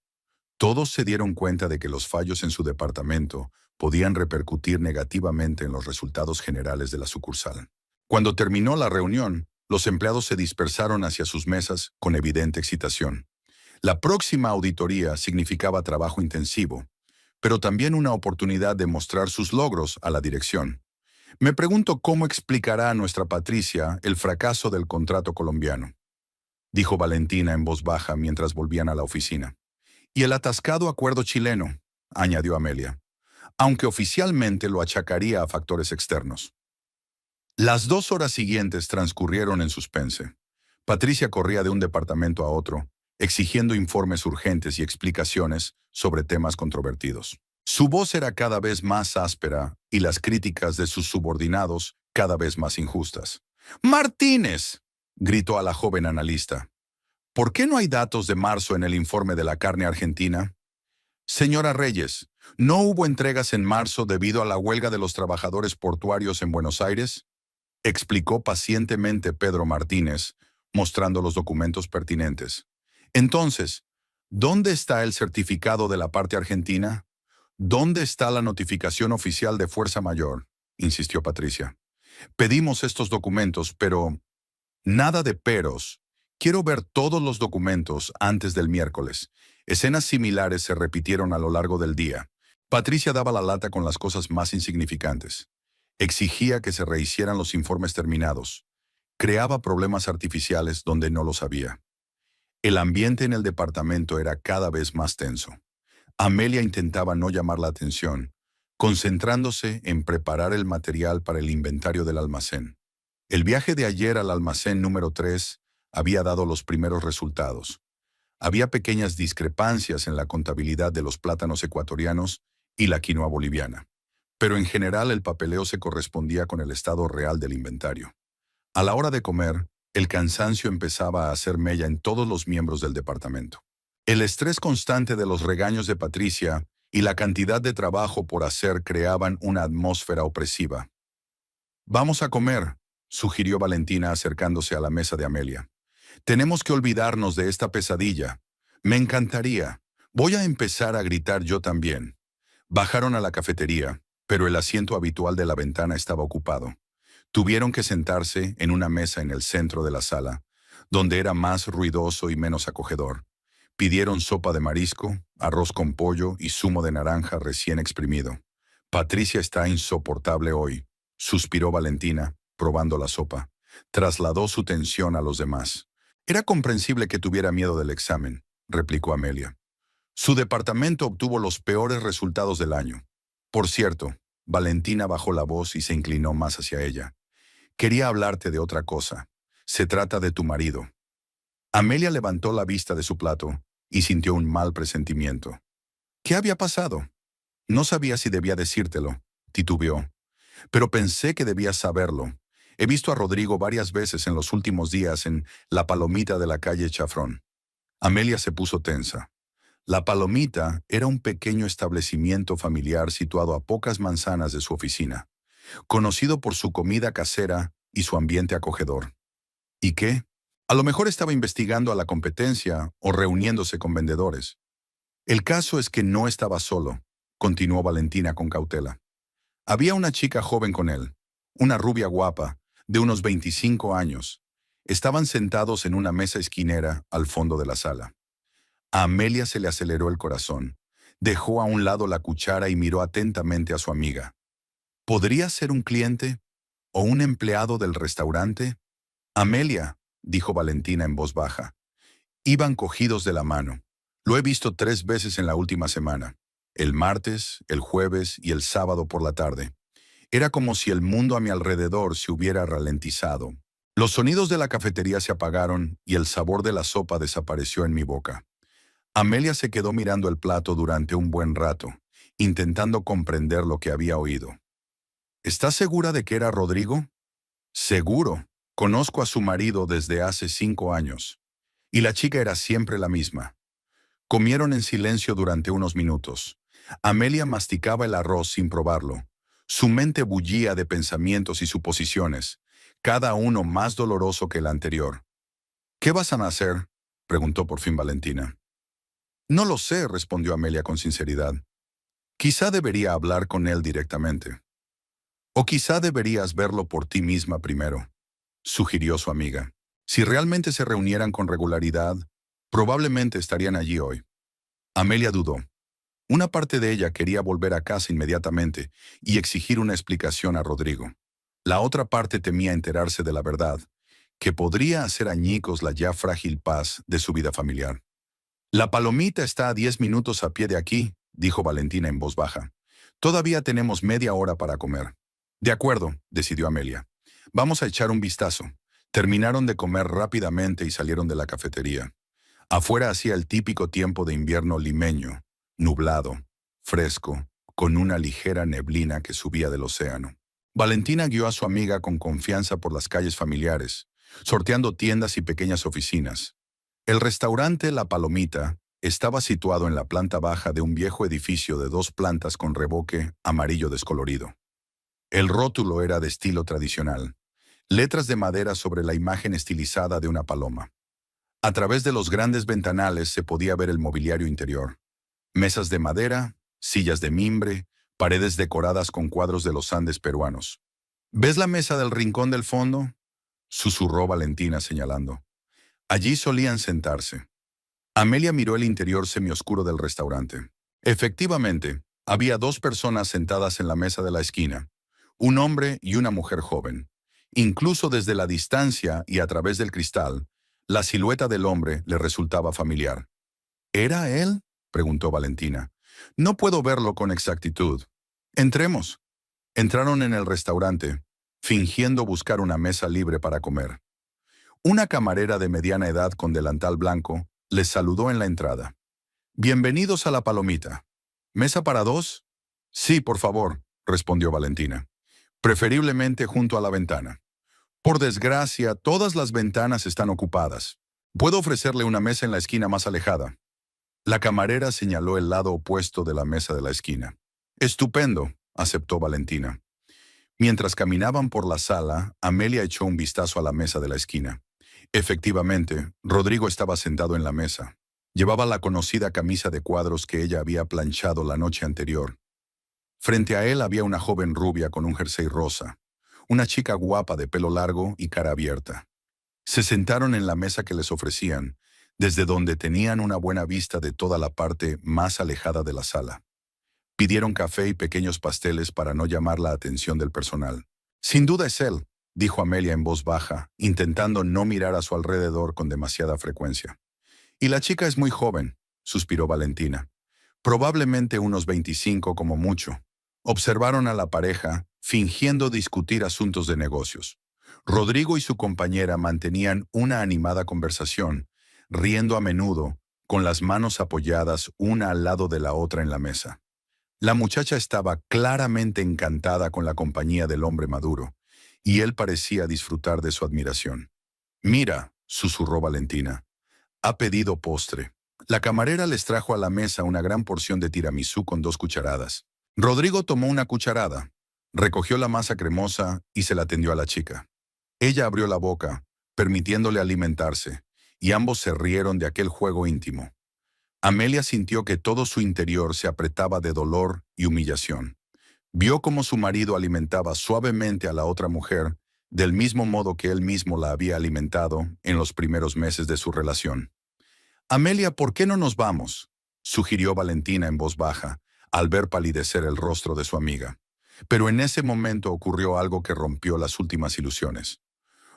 Todos se dieron cuenta de que los fallos en su departamento podían repercutir negativamente en los resultados generales de la sucursal. Cuando terminó la reunión, los empleados se dispersaron hacia sus mesas con evidente excitación. La próxima auditoría significaba trabajo intensivo, pero también una oportunidad de mostrar sus logros a la dirección. Me pregunto cómo explicará a nuestra Patricia el fracaso del contrato colombiano, dijo Valentina en voz baja mientras volvían a la oficina. Y el atascado acuerdo chileno, añadió Amelia, aunque oficialmente lo achacaría a factores externos. Las 2 horas siguientes transcurrieron en suspense. Patricia corría de un departamento a otro, exigiendo informes urgentes y explicaciones sobre temas controvertidos. Su voz era cada vez más áspera y las críticas de sus subordinados cada vez más injustas. «¡Martínez!», gritó a la joven analista. «¿Por qué no hay datos de marzo en el informe de la carne argentina?». «Señora Reyes, ¿no hubo entregas en marzo debido a la huelga de los trabajadores portuarios en Buenos Aires?», explicó pacientemente Pedro Martínez, mostrando los documentos pertinentes. «Entonces, ¿dónde está el certificado de la parte argentina? ¿Dónde está la notificación oficial de fuerza mayor?», insistió Patricia. «Pedimos estos documentos, pero…». «Nada de peros. Quiero ver todos los documentos antes del miércoles». Escenas similares se repitieron a lo largo del día. Patricia daba la lata con las cosas más insignificantes. Exigía que se rehicieran los informes terminados. Creaba problemas artificiales donde no los había. El ambiente en el departamento era cada vez más tenso. Amelia intentaba no llamar la atención, concentrándose en preparar el material para el inventario del almacén. El viaje de ayer al almacén número 3 había dado los primeros resultados. Había pequeñas discrepancias en la contabilidad de los plátanos ecuatorianos y la quinoa boliviana, pero en general el papeleo se correspondía con el estado real del inventario. A la hora de comer, el cansancio empezaba a hacer mella en todos los miembros del departamento. El estrés constante de los regaños de Patricia y la cantidad de trabajo por hacer creaban una atmósfera opresiva. «Vamos a comer», sugirió Valentina acercándose a la mesa de Amelia. «Tenemos que olvidarnos de esta pesadilla. Me encantaría. Voy a empezar a gritar yo también». Bajaron a la cafetería. pero el asiento habitual de la ventana estaba ocupado. Tuvieron que sentarse en una mesa en el centro de la sala, donde era más ruidoso y menos acogedor. Pidieron sopa de marisco, arroz con pollo y zumo de naranja recién exprimido. Patricia está insoportable hoy, suspiró Valentina, probando la sopa. Trasladó su tensión a los demás. Era comprensible que tuviera miedo del examen, replicó Amelia. Su departamento obtuvo los peores resultados del año. Por cierto, Valentina bajó la voz y se inclinó más hacia ella. Quería hablarte de otra cosa. Se trata de tu marido. Amelia levantó la vista de su plato y sintió un mal presentimiento. ¿Qué había pasado? No sabía si debía decírtelo, titubeó. Pero pensé que debías saberlo. He visto a Rodrigo varias veces en los últimos días en La Palomita de la calle Chafrón. Amelia se puso tensa. La Palomita era un pequeño establecimiento familiar situado a pocas manzanas de su oficina, conocido por su comida casera y su ambiente acogedor. ¿Y qué? A lo mejor estaba investigando a la competencia o reuniéndose con vendedores. El caso es que no estaba solo, continuó Valentina con cautela. Había una chica joven con él, una rubia guapa, de unos 25 años. Estaban sentados en una mesa esquinera al fondo de la sala. A Amelia se le aceleró el corazón. Dejó a un lado la cuchara y miró atentamente a su amiga. ¿Podría ser un cliente o un empleado del restaurante? Amelia, dijo Valentina en voz baja. Iban cogidos de la mano. Lo he visto 3 veces en la última semana. El martes, el jueves y el sábado por la tarde. Era como si el mundo a mi alrededor se hubiera ralentizado. Los sonidos de la cafetería se apagaron y el sabor de la sopa desapareció en mi boca. Amelia se quedó mirando el plato durante un buen rato, intentando comprender lo que había oído. ¿Estás segura de que era Rodrigo? Seguro. Conozco a su marido desde hace 5 años. Y la chica era siempre la misma. Comieron en silencio durante unos minutos. Amelia masticaba el arroz sin probarlo. Su mente bullía de pensamientos y suposiciones, cada uno más doloroso que el anterior. ¿Qué vas a hacer?, preguntó por fin Valentina. No lo sé, respondió Amelia con sinceridad. Quizá debería hablar con él directamente. O quizá deberías verlo por ti misma primero, sugirió su amiga. Si realmente se reunieran con regularidad, probablemente estarían allí hoy. Amelia dudó. Una parte de ella quería volver a casa inmediatamente y exigir una explicación a Rodrigo. La otra parte temía enterarse de la verdad, que podría hacer añicos la ya frágil paz de su vida familiar. La Palomita está a 10 minutos a pie de aquí, dijo Valentina en voz baja. Todavía tenemos media hora para comer. De acuerdo, decidió Amelia. Vamos a echar un vistazo. Terminaron de comer rápidamente y salieron de la cafetería. Afuera hacía el típico tiempo de invierno limeño, nublado, fresco, con una ligera neblina que subía del océano. Valentina guió a su amiga con confianza por las calles familiares, sorteando tiendas y pequeñas oficinas. El restaurante La Palomita estaba situado en la planta baja de un viejo edificio de 2 plantas con revoque amarillo descolorido. El rótulo era de estilo tradicional, letras de madera sobre la imagen estilizada de una paloma. A través de los grandes ventanales se podía ver el mobiliario interior. Mesas de madera, sillas de mimbre, paredes decoradas con cuadros de los Andes peruanos. ¿Ves la mesa del rincón del fondo?, susurró Valentina señalando. Allí solían sentarse. Amelia miró el interior semioscuro del restaurante. Efectivamente, había 2 personas sentadas en la mesa de la esquina, un hombre y una mujer joven. Incluso desde la distancia y a través del cristal, la silueta del hombre le resultaba familiar. ¿Era él?, preguntó Valentina. No puedo verlo con exactitud. Entremos. Entraron en el restaurante, fingiendo buscar una mesa libre para comer. Una camarera de mediana edad con delantal blanco les saludó en la entrada. «Bienvenidos a La Palomita. ¿Mesa para 2? Sí, por favor», respondió Valentina. «Preferiblemente junto a la ventana. Por desgracia, todas las ventanas están ocupadas. Puedo ofrecerle una mesa en la esquina más alejada». La camarera señaló el lado opuesto de la mesa de la esquina. «Estupendo», aceptó Valentina. Mientras caminaban por la sala, Amelia echó un vistazo a la mesa de la esquina. Efectivamente, Rodrigo estaba sentado en la mesa. Llevaba la conocida camisa de cuadros que ella había planchado la noche anterior. Frente a él había una joven rubia con un jersey rosa, una chica guapa de pelo largo y cara abierta. Se sentaron en la mesa que les ofrecían, desde donde tenían una buena vista de toda la parte más alejada de la sala. Pidieron café y pequeños pasteles para no llamar la atención del personal. Sin duda es él, dijo Amelia en voz baja, intentando no mirar a su alrededor con demasiada frecuencia. Y la chica es muy joven, suspiró Valentina. Probablemente unos 25 como mucho. Observaron a la pareja, fingiendo discutir asuntos de negocios. Rodrigo y su compañera mantenían una animada conversación, riendo a menudo, con las manos apoyadas una al lado de la otra en la mesa. La muchacha estaba claramente encantada con la compañía del hombre maduro, y él parecía disfrutar de su admiración. «Mira», susurró Valentina, «ha pedido postre». La camarera les trajo a la mesa una gran porción de tiramisú con 2 cucharadas. Rodrigo tomó una cucharada, recogió la masa cremosa y se la tendió a la chica. Ella abrió la boca, permitiéndole alimentarse, y ambos se rieron de aquel juego íntimo. Amelia sintió que todo su interior se apretaba de dolor y humillación. Vio cómo su marido alimentaba suavemente a la otra mujer, del mismo modo que él mismo la había alimentado en los primeros meses de su relación. «Amelia, ¿por qué no nos vamos?», sugirió Valentina en voz baja, al ver palidecer el rostro de su amiga. Pero en ese momento ocurrió algo que rompió las últimas ilusiones.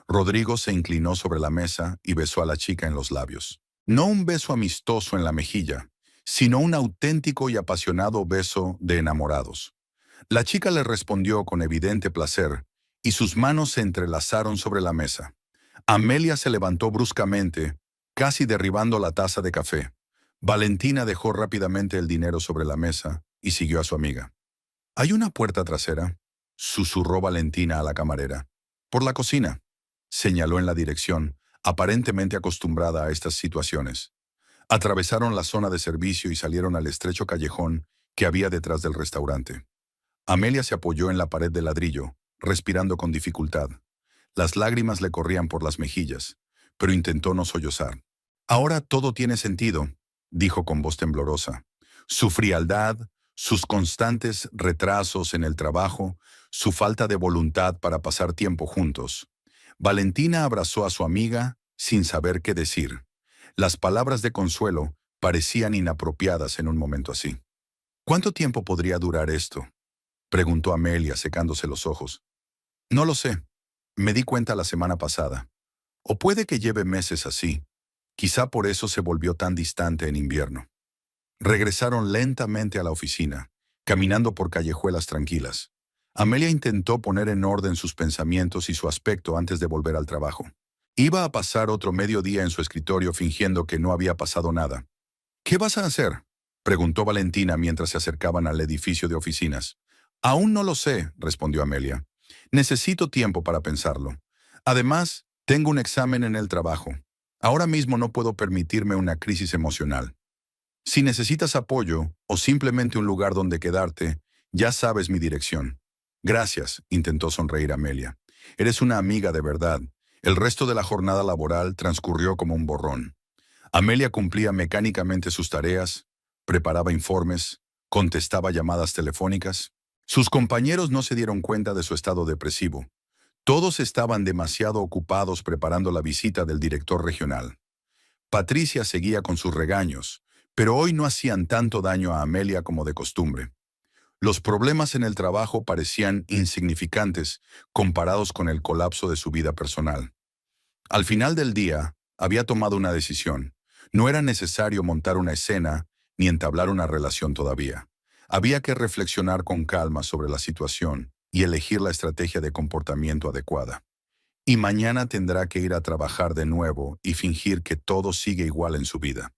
Rodrigo se inclinó sobre la mesa y besó a la chica en los labios. No un beso amistoso en la mejilla, sino un auténtico y apasionado beso de enamorados. La chica le respondió con evidente placer, y sus manos se entrelazaron sobre la mesa. Amelia se levantó bruscamente, casi derribando la taza de café. Valentina dejó rápidamente el dinero sobre la mesa y siguió a su amiga. «¿Hay una puerta trasera?», susurró Valentina a la camarera. «Por la cocina», señaló en la dirección, aparentemente acostumbrada a estas situaciones. Atravesaron la zona de servicio y salieron al estrecho callejón que había detrás del restaurante. Amelia se apoyó en la pared de ladrillo, respirando con dificultad. Las lágrimas le corrían por las mejillas, pero intentó no sollozar. «Ahora todo tiene sentido», dijo con voz temblorosa. «Su frialdad, sus constantes retrasos en el trabajo, su falta de voluntad para pasar tiempo juntos». Valentina abrazó a su amiga sin saber qué decir. Las palabras de consuelo parecían inapropiadas en un momento así. «¿Cuánto tiempo podría durar esto?», preguntó Amelia, secándose los ojos. «No lo sé. Me di cuenta la semana pasada. O puede que lleve meses así. Quizá por eso se volvió tan distante en invierno». Regresaron lentamente a la oficina, caminando por callejuelas tranquilas. Amelia intentó poner en orden sus pensamientos y su aspecto antes de volver al trabajo. Iba a pasar otro mediodía en su escritorio fingiendo que no había pasado nada. «¿Qué vas a hacer?», preguntó Valentina mientras se acercaban al edificio de oficinas. «Aún no lo sé», respondió Amelia. «Necesito tiempo para pensarlo. Además, tengo un examen en el trabajo. Ahora mismo no puedo permitirme una crisis emocional. Si necesitas apoyo o simplemente un lugar donde quedarte, ya sabes mi dirección». «Gracias», intentó sonreír Amelia. «Eres una amiga de verdad». El resto de la jornada laboral transcurrió como un borrón. Amelia cumplía mecánicamente sus tareas, preparaba informes, contestaba llamadas telefónicas. Sus compañeros no se dieron cuenta de su estado depresivo. Todos estaban demasiado ocupados preparando la visita del director regional. Patricia seguía con sus regaños, pero hoy no hacían tanto daño a Amelia como de costumbre. Los problemas en el trabajo parecían insignificantes comparados con el colapso de su vida personal. Al final del día, había tomado una decisión. No era necesario montar una escena ni entablar una relación todavía. Había que reflexionar con calma sobre la situación y elegir la estrategia de comportamiento adecuada. Y mañana tendrá que ir a trabajar de nuevo y fingir que todo sigue igual en su vida.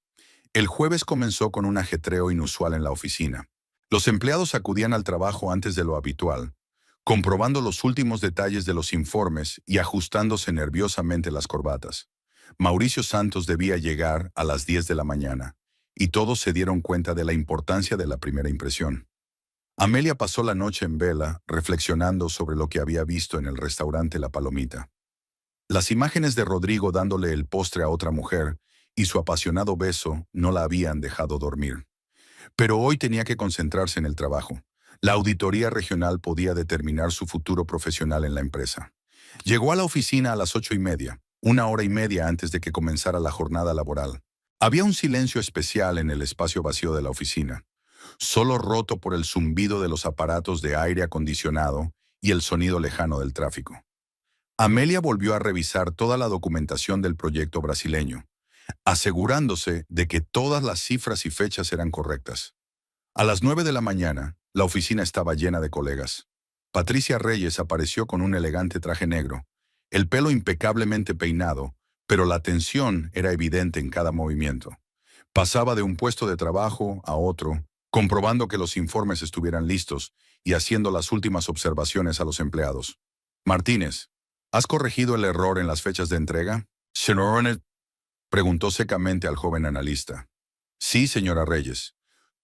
El jueves comenzó con un ajetreo inusual en la oficina. Los empleados acudían al trabajo antes de lo habitual, comprobando los últimos detalles de los informes y ajustándose nerviosamente las corbatas. Mauricio Santos debía llegar a las 10 de la mañana, y todos se dieron cuenta de la importancia de la primera impresión. Amelia pasó la noche en vela, reflexionando sobre lo que había visto en el restaurante La Palomita. Las imágenes de Rodrigo dándole el postre a otra mujer y su apasionado beso no la habían dejado dormir. Pero hoy tenía que concentrarse en el trabajo. La auditoría regional podía determinar su futuro profesional en la empresa. Llegó a la oficina a las 8:30, 1 hora y media antes de que comenzara la jornada laboral. Había un silencio especial en el espacio vacío de la oficina, solo roto por el zumbido de los aparatos de aire acondicionado y el sonido lejano del tráfico. Amelia volvió a revisar toda la documentación del proyecto brasileño, asegurándose de que todas las cifras y fechas eran correctas. A las 9 de la mañana, la oficina estaba llena de colegas. Patricia Reyes apareció con un elegante traje negro, el pelo impecablemente peinado, pero la tensión era evidente en cada movimiento. Pasaba de un puesto de trabajo a otro, comprobando que los informes estuvieran listos y haciendo las últimas observaciones a los empleados. Martínez, ¿has corregido el error en las fechas de entrega? Señor, preguntó secamente al joven analista. Sí, señora Reyes.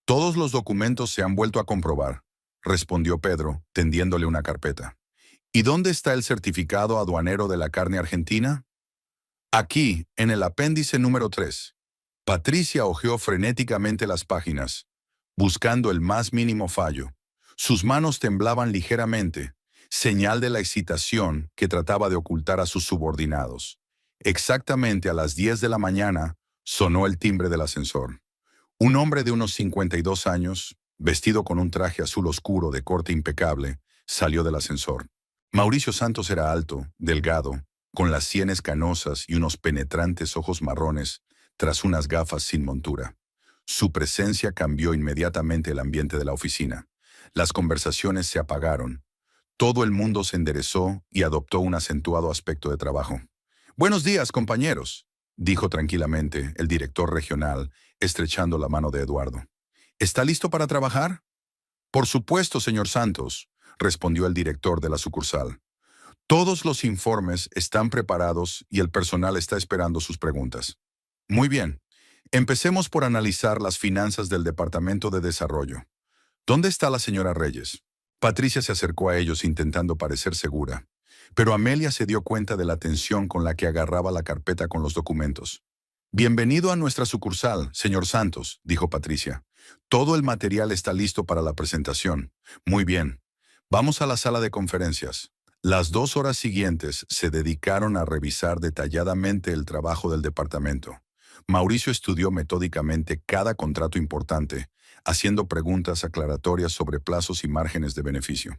Todos los documentos se han vuelto a comprobar, respondió Pedro, tendiéndole una carpeta. ¿Y dónde está el certificado aduanero de la carne argentina? Aquí, en el apéndice número 3. Patricia hojeó frenéticamente las páginas, buscando el más mínimo fallo. Sus manos temblaban ligeramente, señal de la excitación que trataba de ocultar a sus subordinados. Exactamente a las 10 de la mañana, sonó el timbre del ascensor. Un hombre de unos 52 años, vestido con un traje azul oscuro de corte impecable, salió del ascensor. Mauricio Santos era alto, delgado, con las sienes canosas y unos penetrantes ojos marrones, tras unas gafas sin montura. Su presencia cambió inmediatamente el ambiente de la oficina. Las conversaciones se apagaron. Todo el mundo se enderezó y adoptó un acentuado aspecto de trabajo. «Buenos días, compañeros», dijo tranquilamente el director regional, estrechando la mano de Eduardo. «¿Está listo para trabajar?» «Por supuesto, señor Santos», respondió el director de la sucursal. «Todos los informes están preparados y el personal está esperando sus preguntas». «Muy bien. Empecemos por analizar las finanzas del Departamento de Desarrollo. ¿Dónde está la señora Reyes?» Patricia se acercó a ellos intentando parecer segura, pero Amelia se dio cuenta de la tensión con la que agarraba la carpeta con los documentos. «Bienvenido a nuestra sucursal, señor Santos», dijo Patricia. «Todo el material está listo para la presentación. Muy bien. Vamos a la sala de conferencias». Las 2 horas siguientes se dedicaron a revisar detalladamente el trabajo del departamento. Mauricio estudió metódicamente cada contrato importante, haciendo preguntas aclaratorias sobre plazos y márgenes de beneficio.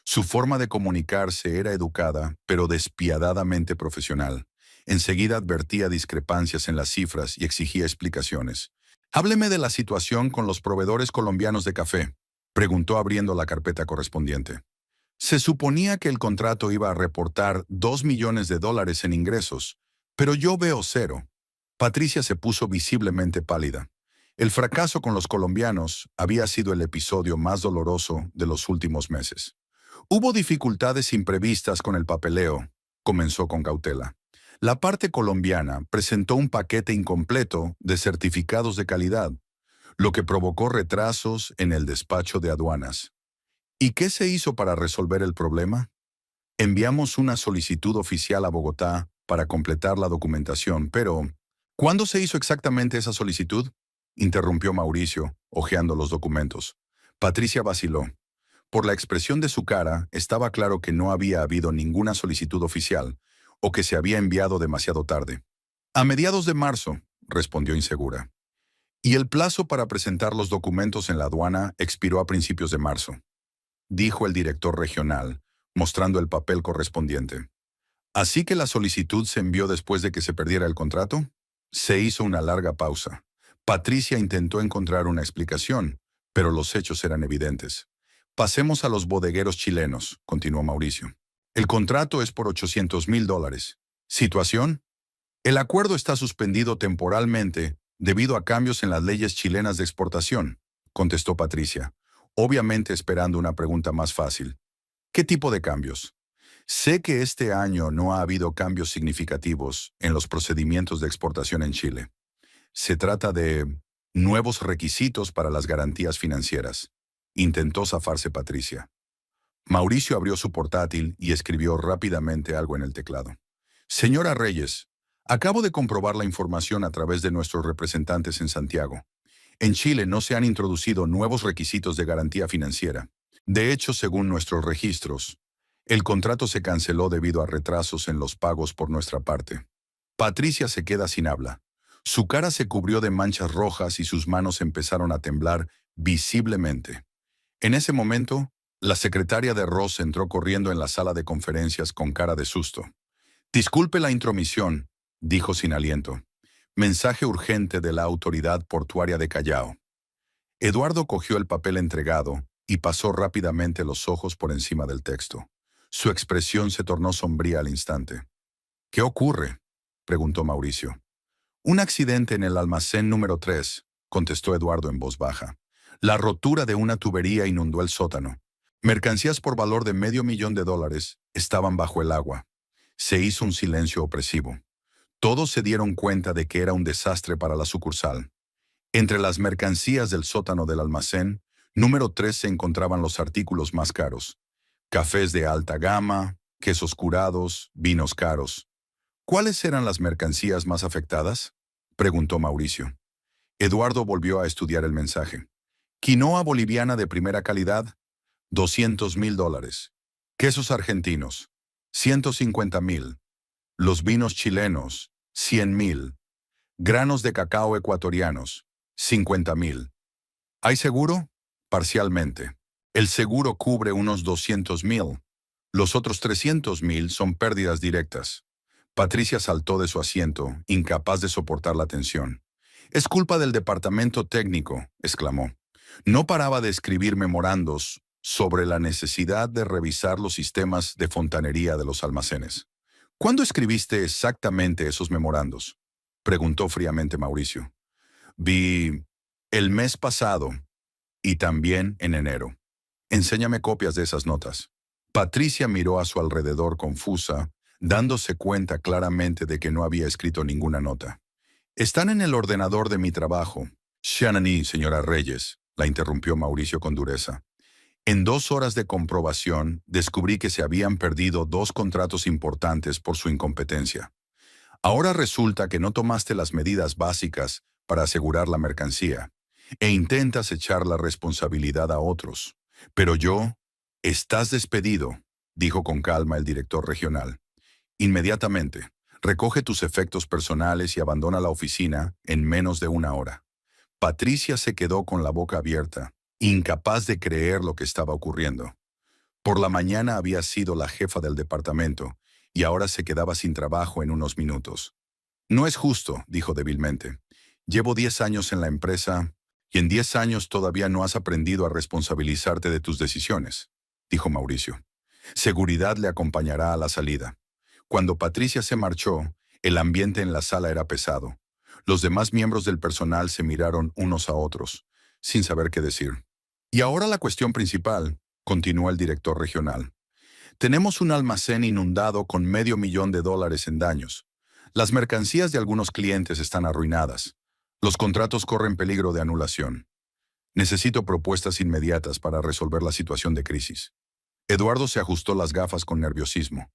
Su forma de comunicarse era educada, pero despiadadamente profesional. Enseguida advertía discrepancias en las cifras y exigía explicaciones. «Hábleme de la situación con los proveedores colombianos de café», preguntó abriendo la carpeta correspondiente. Se suponía que el contrato iba a reportar $2 millones en ingresos, pero yo veo 0. Patricia se puso visiblemente pálida. El fracaso con los colombianos había sido el episodio más doloroso de los últimos meses. «Hubo dificultades imprevistas con el papeleo», comenzó con cautela. «La parte colombiana presentó un paquete incompleto de certificados de calidad, lo que provocó retrasos en el despacho de aduanas. ¿Y qué se hizo para resolver el problema? Enviamos una solicitud oficial a Bogotá para completar la documentación, pero ¿cuándo se hizo exactamente esa solicitud?», interrumpió Mauricio, hojeando los documentos. Patricia vaciló. Por la expresión de su cara, estaba claro que no había habido ninguna solicitud oficial, o que se había enviado demasiado tarde. «A mediados de marzo», respondió insegura. «Y el plazo para presentar los documentos en la aduana expiró a principios de marzo», dijo el director regional, mostrando el papel correspondiente. «¿Así que la solicitud se envió después de que se perdiera el contrato?» Se hizo una larga pausa. Patricia intentó encontrar una explicación, pero los hechos eran evidentes. «Pasemos a los bodegueros chilenos», continuó Mauricio. «El contrato es por $800,000. ¿Situación? El acuerdo está suspendido temporalmente debido a cambios en las leyes chilenas de exportación», contestó Patricia, obviamente esperando una pregunta más fácil. «¿Qué tipo de cambios?» «Sé que este año no ha habido cambios significativos en los procedimientos de exportación en Chile. Se trata de nuevos requisitos para las garantías financieras», intentó zafarse Patricia. Mauricio abrió su portátil y escribió rápidamente algo en el teclado. «Señora Reyes, acabo de comprobar la información a través de nuestros representantes en Santiago. En Chile no se han introducido nuevos requisitos de garantía financiera. De hecho, según nuestros registros, el contrato se canceló debido a retrasos en los pagos por nuestra parte. Patricia se queda sin habla. Su cara se cubrió de manchas rojas y sus manos empezaron a temblar visiblemente. En ese momento, la secretaria de Ross entró corriendo en la sala de conferencias con cara de susto. Disculpe la intromisión, dijo sin aliento. Mensaje urgente de la autoridad portuaria de Callao. Eduardo cogió el papel entregado y pasó rápidamente los ojos por encima del texto. Su expresión se tornó sombría al instante. ¿Qué ocurre?, preguntó Mauricio. Un accidente en el almacén número 3, contestó Eduardo en voz baja. La rotura de una tubería inundó el sótano. Mercancías por valor de $500,000 estaban bajo el agua. Se hizo un silencio opresivo. Todos se dieron cuenta de que era un desastre para la sucursal. Entre las mercancías del sótano del almacén, número 3 se encontraban los artículos más caros. Cafés de alta gama, quesos curados, vinos caros. ¿Cuáles eran las mercancías más afectadas?, preguntó Mauricio. Eduardo volvió a estudiar el mensaje. Quinoa boliviana de primera calidad, $200,000. Quesos argentinos, $150,000. Los vinos chilenos, $100,000. Granos de cacao ecuatorianos, $50,000. ¿Hay seguro? Parcialmente. El seguro cubre unos $200,000. Los otros $300,000 son pérdidas directas. Patricia saltó de su asiento, incapaz de soportar la tensión. «Es culpa del departamento técnico», exclamó. No paraba de escribir memorandos sobre la necesidad de revisar los sistemas de fontanería de los almacenes. «¿Cuándo escribiste exactamente esos memorandos?», preguntó fríamente Mauricio. «Vi el mes pasado y también en enero. Enséñame copias de esas notas». Patricia miró a su alrededor confusa, dándose cuenta claramente de que no había escrito ninguna nota. «Están en el ordenador de mi trabajo». «Shanani, señora Reyes», la interrumpió Mauricio con dureza. «En 2 horas de comprobación, descubrí que se habían perdido 2 contratos importantes por su incompetencia. Ahora resulta que no tomaste las medidas básicas para asegurar la mercancía e intentas echar la responsabilidad a otros. Pero yo, estás despedido», dijo con calma el director regional. «Inmediatamente, recoge tus efectos personales y abandona la oficina en menos de 1 hora». Patricia se quedó con la boca abierta, incapaz de creer lo que estaba ocurriendo. Por la mañana había sido la jefa del departamento y ahora se quedaba sin trabajo en unos minutos. «No es justo», dijo débilmente. «Llevo 10 años en la empresa y en 10 años todavía no has aprendido a responsabilizarte de tus decisiones», dijo Mauricio. «Seguridad le acompañará a la salida». Cuando Patricia se marchó, el ambiente en la sala era pesado. Los demás miembros del personal se miraron unos a otros, sin saber qué decir. «Y ahora la cuestión principal», continuó el director regional. «Tenemos un almacén inundado con $500,000 en daños. Las mercancías de algunos clientes están arruinadas. Los contratos corren peligro de anulación. Necesito propuestas inmediatas para resolver la situación de crisis». Eduardo se ajustó las gafas con nerviosismo.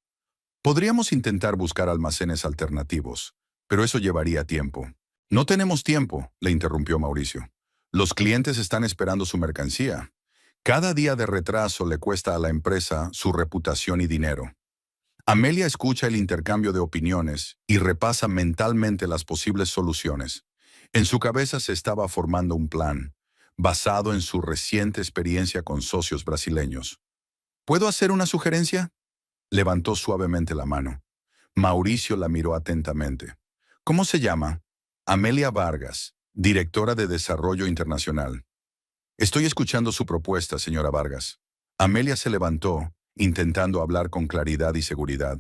«Podríamos intentar buscar almacenes alternativos, pero eso llevaría tiempo». «No tenemos tiempo», le interrumpió Mauricio. «Los clientes están esperando su mercancía. Cada día de retraso le cuesta a la empresa su reputación y dinero». Amelia escucha el intercambio de opiniones y repasa mentalmente las posibles soluciones. En su cabeza se estaba formando un plan, basado en su reciente experiencia con socios brasileños. «¿Puedo hacer una sugerencia?», levantó suavemente la mano. Mauricio la miró atentamente. «¿Cómo se llama?». «Amelia Vargas, directora de Desarrollo Internacional». «Estoy escuchando su propuesta, señora Vargas». Amelia se levantó, intentando hablar con claridad y seguridad.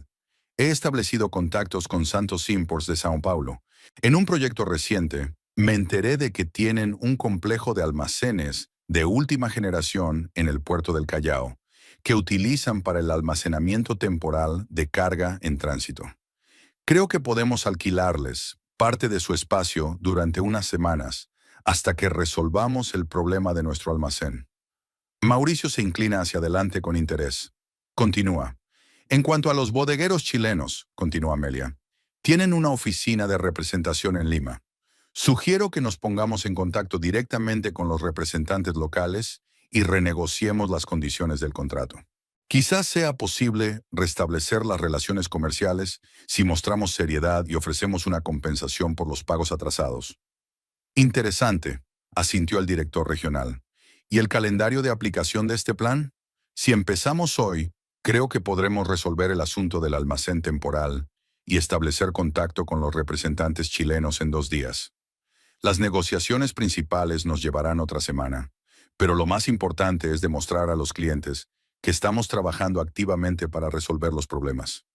«He establecido contactos con Santos Imports de São Paulo. En un proyecto reciente, me enteré de que tienen un complejo de almacenes de última generación en el puerto del Callao, que utilizan para el almacenamiento temporal de carga en tránsito. Creo que podemos alquilarles parte de su espacio durante unas semanas hasta que resolvamos el problema de nuestro almacén». Mauricio se inclina hacia adelante con interés. Continúa. «En cuanto a los bodegueros chilenos», continuó Amelia, «tienen una oficina de representación en Lima. Sugiero que nos pongamos en contacto directamente con los representantes locales y renegociemos las condiciones del contrato. Quizás sea posible restablecer las relaciones comerciales si mostramos seriedad y ofrecemos una compensación por los pagos atrasados. Interesante, asintió el director regional. ¿Y el calendario de aplicación de este plan? Si empezamos hoy, creo que podremos resolver el asunto del almacén temporal y establecer contacto con los representantes chilenos en 2 días. Las negociaciones principales nos llevarán otra semana, pero lo más importante es demostrar a los clientes que estamos trabajando activamente para resolver los problemas.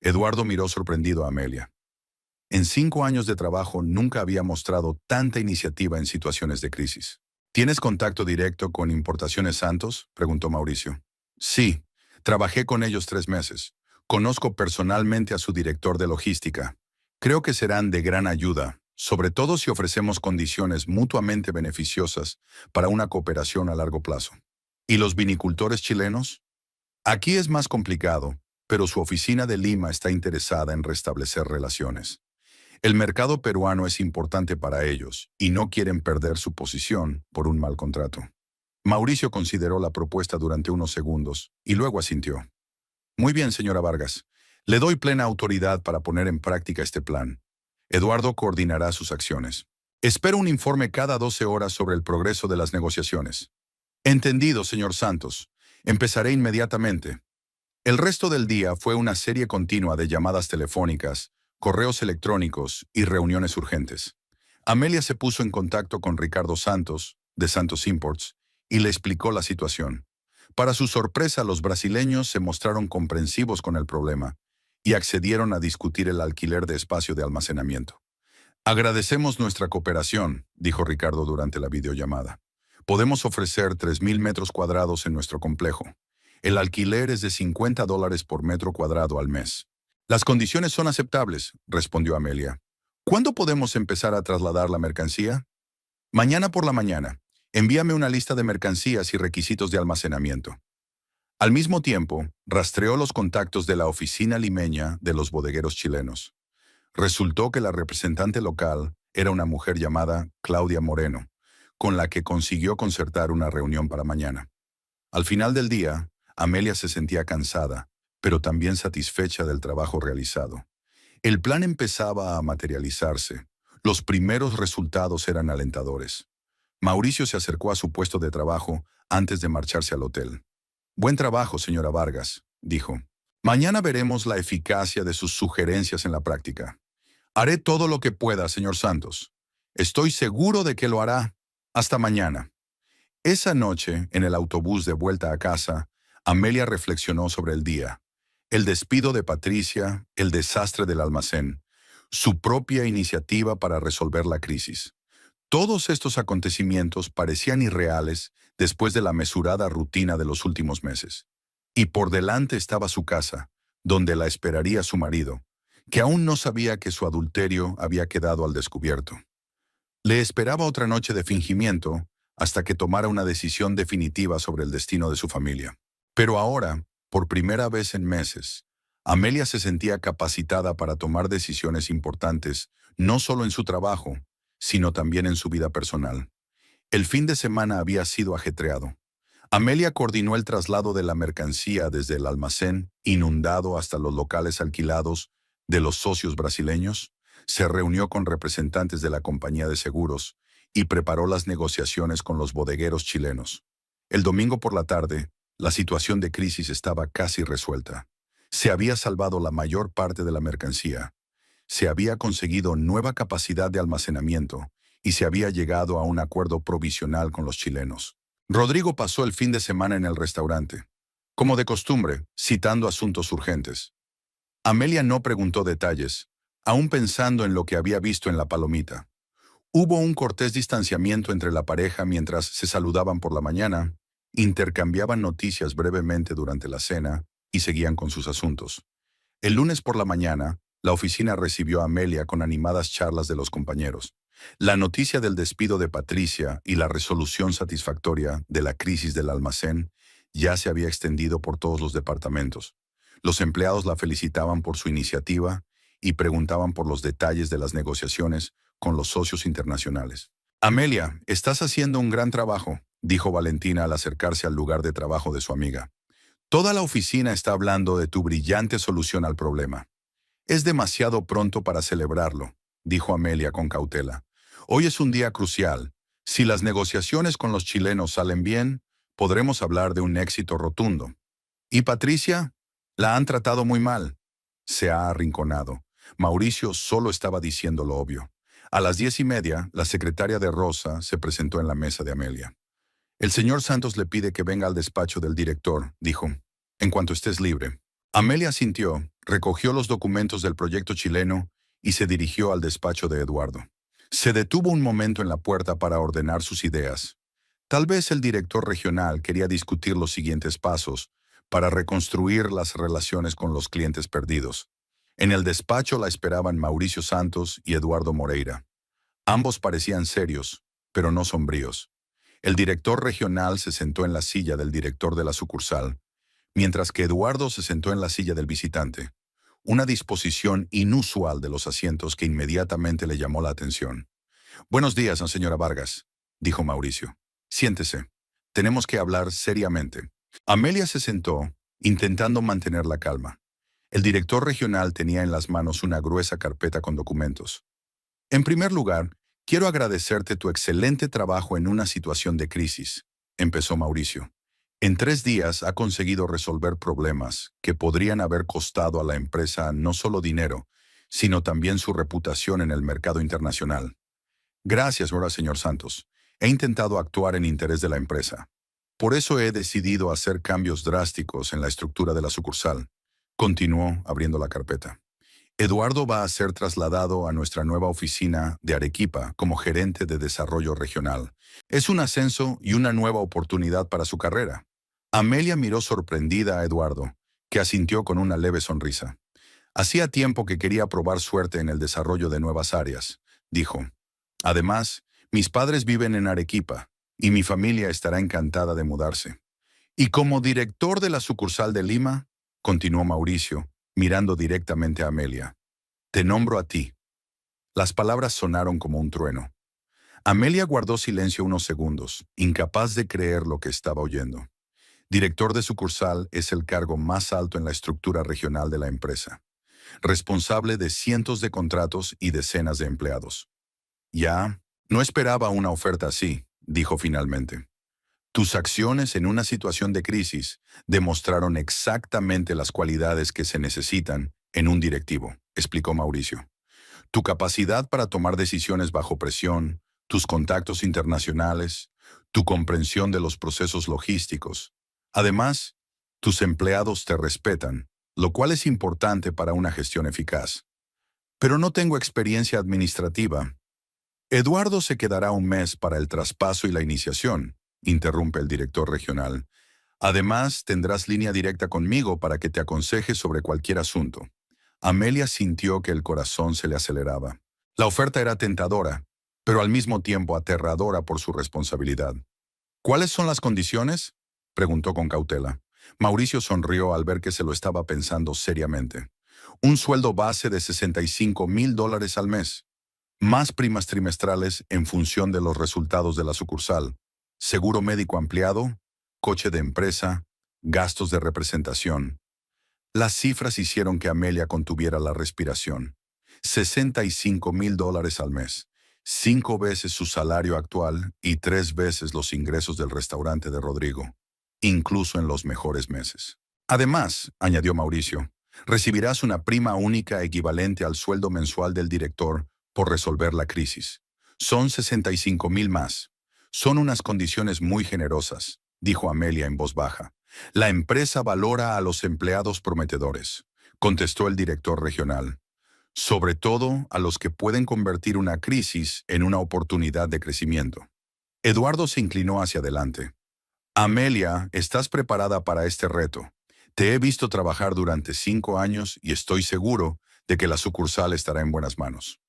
Eduardo miró sorprendido a Amelia. En 5 años de trabajo nunca había mostrado tanta iniciativa en situaciones de crisis. ¿Tienes contacto directo con Importaciones Santos?, preguntó Mauricio. Sí, trabajé con ellos 3 meses. Conozco personalmente a su director de logística. Creo que serán de gran ayuda, sobre todo si ofrecemos condiciones mutuamente beneficiosas para una cooperación a largo plazo. ¿Y los vinicultores chilenos? Aquí es más complicado, pero su oficina de Lima está interesada en restablecer relaciones. El mercado peruano es importante para ellos y no quieren perder su posición por un mal contrato. Mauricio consideró la propuesta durante unos segundos y luego asintió. Muy bien, señora Vargas. Le doy plena autoridad para poner en práctica este plan. Eduardo coordinará sus acciones. Espero un informe cada 12 horas sobre el progreso de las negociaciones. Entendido, señor Santos. Empezaré inmediatamente. El resto del día fue una serie continua de llamadas telefónicas, correos electrónicos y reuniones urgentes. Amelia se puso en contacto con Ricardo Santos, de Santos Imports, y le explicó la situación. Para su sorpresa, los brasileños se mostraron comprensivos con el problema y accedieron a discutir el alquiler de espacio de almacenamiento. Agradecemos nuestra cooperación, dijo Ricardo durante la videollamada. Podemos ofrecer 3.000 metros cuadrados en nuestro complejo. El alquiler es de $50 por metro cuadrado al mes. Las condiciones son aceptables, respondió Amelia. ¿Cuándo podemos empezar a trasladar la mercancía? Mañana por la mañana. Envíame una lista de mercancías y requisitos de almacenamiento. Al mismo tiempo, rastreó los contactos de la oficina limeña de los bodegueros chilenos. Resultó que la representante local era una mujer llamada Claudia Moreno, con la que consiguió concertar una reunión para mañana. Al final del día, Amelia se sentía cansada, pero también satisfecha del trabajo realizado. El plan empezaba a materializarse. Los primeros resultados eran alentadores. Mauricio se acercó a su puesto de trabajo antes de marcharse al hotel. Buen trabajo, señora Vargas, dijo. Mañana veremos la eficacia de sus sugerencias en la práctica. Haré todo lo que pueda, señor Santos. Estoy seguro de que lo hará. Hasta mañana. Esa noche, en el autobús de vuelta a casa, Amelia reflexionó sobre el día. El despido de Patricia, el desastre del almacén, su propia iniciativa para resolver la crisis. Todos estos acontecimientos parecían irreales después de la mesurada rutina de los últimos meses. Y por delante estaba su casa, donde la esperaría su marido, que aún no sabía que su adulterio había quedado al descubierto. Le esperaba otra noche de fingimiento hasta que tomara una decisión definitiva sobre el destino de su familia. Pero ahora, por primera vez en meses, Amelia se sentía capacitada para tomar decisiones importantes, no solo en su trabajo, sino también en su vida personal. El fin de semana había sido ajetreado. Amelia coordinó el traslado de la mercancía desde el almacén, inundado, hasta los locales alquilados de los socios brasileños, se reunió con representantes de la compañía de seguros y preparó las negociaciones con los bodegueros chilenos. El domingo por la tarde, la situación de crisis estaba casi resuelta. Se había salvado la mayor parte de la mercancía. Se había conseguido nueva capacidad de almacenamiento y se había llegado a un acuerdo provisional con los chilenos. Rodrigo pasó el fin de semana en el restaurante, como de costumbre, citando asuntos urgentes. Amelia no preguntó detalles, aún pensando en lo que había visto en la palomita. Hubo un cortés distanciamiento entre la pareja mientras se saludaban por la mañana, intercambiaban noticias brevemente durante la cena y seguían con sus asuntos. El lunes por la mañana, la oficina recibió a Amelia con animadas charlas de los compañeros. La noticia del despido de Patricia y la resolución satisfactoria de la crisis del almacén ya se había extendido por todos los departamentos. Los empleados la felicitaban por su iniciativa y preguntaban por los detalles de las negociaciones con los socios internacionales. Amelia, estás haciendo un gran trabajo, dijo Valentina al acercarse al lugar de trabajo de su amiga. Toda la oficina está hablando de tu brillante solución al problema. Es demasiado pronto para celebrarlo, dijo Amelia con cautela. Hoy es un día crucial. Si las negociaciones con los chilenos salen bien, podremos hablar de un éxito rotundo. ¿Y Patricia? La han tratado muy mal. Se ha arrinconado. Mauricio solo estaba diciendo lo obvio. A las 10:30, la secretaria de Rosa se presentó en la mesa de Amelia. El señor Santos le pide que venga al despacho del director, dijo, en cuanto estés libre. Amelia asintió, recogió los documentos del proyecto chileno y se dirigió al despacho de Eduardo. Se detuvo un momento en la puerta para ordenar sus ideas. Tal vez el director regional quería discutir los siguientes pasos para reconstruir las relaciones con los clientes perdidos. En el despacho la esperaban Mauricio Santos y Eduardo Moreira. Ambos parecían serios, pero no sombríos. El director regional se sentó en la silla del director de la sucursal, mientras que Eduardo se sentó en la silla del visitante, una disposición inusual de los asientos que inmediatamente le llamó la atención. «Buenos días, señora Vargas», dijo Mauricio. «Siéntese. Tenemos que hablar seriamente». Amelia se sentó, intentando mantener la calma. El director regional tenía en las manos una gruesa carpeta con documentos. «En primer lugar, quiero agradecerte tu excelente trabajo en una situación de crisis», empezó Mauricio. «En 3 días ha conseguido resolver problemas que podrían haber costado a la empresa no solo dinero, sino también su reputación en el mercado internacional». «Gracias, señor Santos. He intentado actuar en interés de la empresa. Por eso he decidido hacer cambios drásticos en la estructura de la sucursal», continuó abriendo la carpeta. «Eduardo va a ser trasladado a nuestra nueva oficina de Arequipa como gerente de desarrollo regional. Es un ascenso y una nueva oportunidad para su carrera». Amelia miró sorprendida a Eduardo, que asintió con una leve sonrisa. «Hacía tiempo que quería probar suerte en el desarrollo de nuevas áreas», dijo. «Además, mis padres viven en Arequipa y mi familia estará encantada de mudarse». «Y como director de la sucursal de Lima», continuó Mauricio, mirando directamente a Amelia, «te nombro a ti». Las palabras sonaron como un trueno. Amelia guardó silencio unos segundos, incapaz de creer lo que estaba oyendo. Director de sucursal es el cargo más alto en la estructura regional de la empresa, responsable de cientos de contratos y decenas de empleados. «Ya, no esperaba una oferta así», dijo finalmente. «Tus acciones en una situación de crisis demostraron exactamente las cualidades que se necesitan en un directivo», explicó Mauricio. «Tu capacidad para tomar decisiones bajo presión, tus contactos internacionales, tu comprensión de los procesos logísticos. Además, tus empleados te respetan, lo cual es importante para una gestión eficaz. Pero no tengo experiencia administrativa». «Eduardo se quedará un mes para el traspaso y la iniciación», interrumpe el director regional. «Además, tendrás línea directa conmigo para que te aconseje sobre cualquier asunto». Amelia sintió que el corazón se le aceleraba. La oferta era tentadora, pero al mismo tiempo aterradora por su responsabilidad. «¿Cuáles son las condiciones?», preguntó con cautela. Mauricio sonrió al ver que se lo estaba pensando seriamente. «Un sueldo base de $65,000 al mes. Más primas trimestrales en función de los resultados de la sucursal. Seguro médico ampliado, coche de empresa, gastos de representación». Las cifras hicieron que Amelia contuviera la respiración. $65,000 al mes, 5 veces su salario actual y 3 veces los ingresos del restaurante de Rodrigo, incluso en los mejores meses. «Además», añadió Mauricio, «recibirás una prima única equivalente al sueldo mensual del director por resolver la crisis. Son 65,000 más. Son unas condiciones muy generosas», dijo Amelia en voz baja. «La empresa valora a los empleados prometedores», contestó el director regional. «Sobre todo a los que pueden convertir una crisis en una oportunidad de crecimiento». Eduardo se inclinó hacia adelante. «Amelia, estás preparada para este reto. Te he visto trabajar durante 5 años y estoy seguro de que la sucursal estará en buenas manos».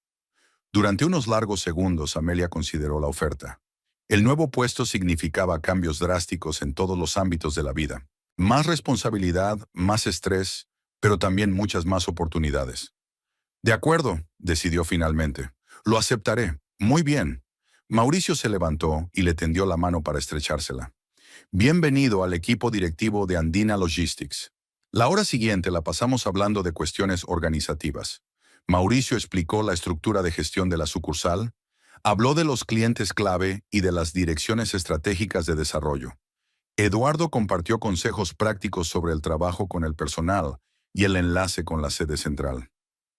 Durante unos largos segundos, Amelia consideró la oferta. El nuevo puesto significaba cambios drásticos en todos los ámbitos de la vida. Más responsabilidad, más estrés, pero también muchas más oportunidades. «De acuerdo», decidió finalmente. «Lo aceptaré. Muy bien. Mauricio se levantó y le tendió la mano para estrechársela. Bienvenido al equipo directivo de Andina Logistics. La hora siguiente la pasamos hablando de cuestiones organizativas. Mauricio explicó la estructura de gestión de la sucursal, habló de los clientes clave y de las direcciones estratégicas de desarrollo. Eduardo compartió consejos prácticos sobre el trabajo con el personal y el enlace con la sede central.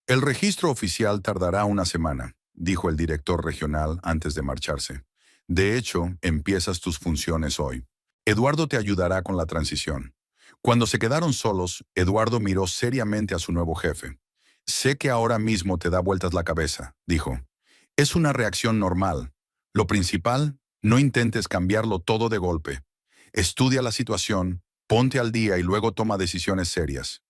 El registro oficial tardará una semana, dijo el director regional antes de marcharse. De hecho, empiezas tus funciones hoy. Eduardo te ayudará con la transición. Cuando se quedaron solos, Eduardo miró seriamente a su nuevo jefe. Sé que ahora mismo te da vueltas la cabeza, dijo. Es una reacción normal. Lo principal, no intentes cambiarlo todo de golpe. Estudia la situación, ponte al día y luego toma decisiones serias.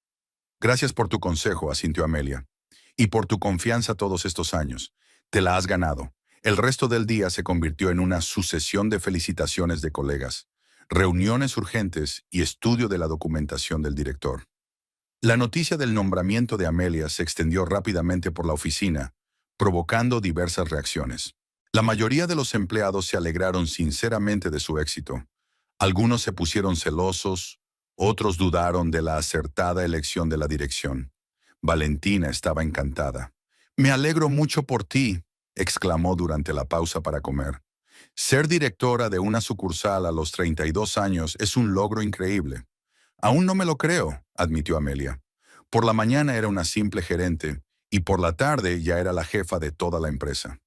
Gracias por tu consejo, asintió Amelia. Y por tu confianza todos estos años. Te la has ganado. El resto del día se convirtió en una sucesión de felicitaciones de colegas, reuniones urgentes y estudio de la documentación del director. La noticia del nombramiento de Amelia se extendió rápidamente por la oficina, provocando diversas reacciones. La mayoría de los empleados se alegraron sinceramente de su éxito. Algunos se pusieron celosos, otros dudaron de la acertada elección de la dirección. Valentina estaba encantada. «Me alegro mucho por ti», exclamó durante la pausa para comer. Ser directora de una sucursal a los 32 años es un logro increíble. Aún no me lo creo, admitió Amelia. Por la mañana era una simple gerente y por la tarde ya era la jefa de toda la empresa.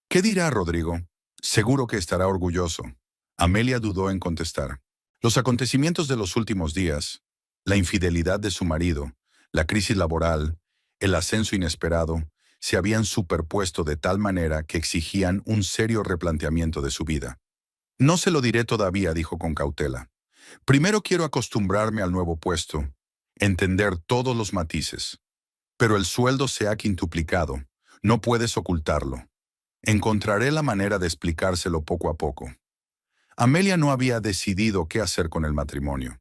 ¿Qué dirá Rodrigo? Seguro que estará orgulloso. Amelia dudó en contestar. Los acontecimientos de los últimos días, la infidelidad de su marido, la crisis laboral, el ascenso inesperado, se habían superpuesto de tal manera que exigían un serio replanteamiento de su vida. No se lo diré todavía, dijo con cautela. Primero quiero acostumbrarme al nuevo puesto, entender todos los matices. Pero el sueldo se ha quintuplicado, no puedes ocultarlo. Encontraré la manera de explicárselo poco a poco. Amelia no había decidido qué hacer con el matrimonio.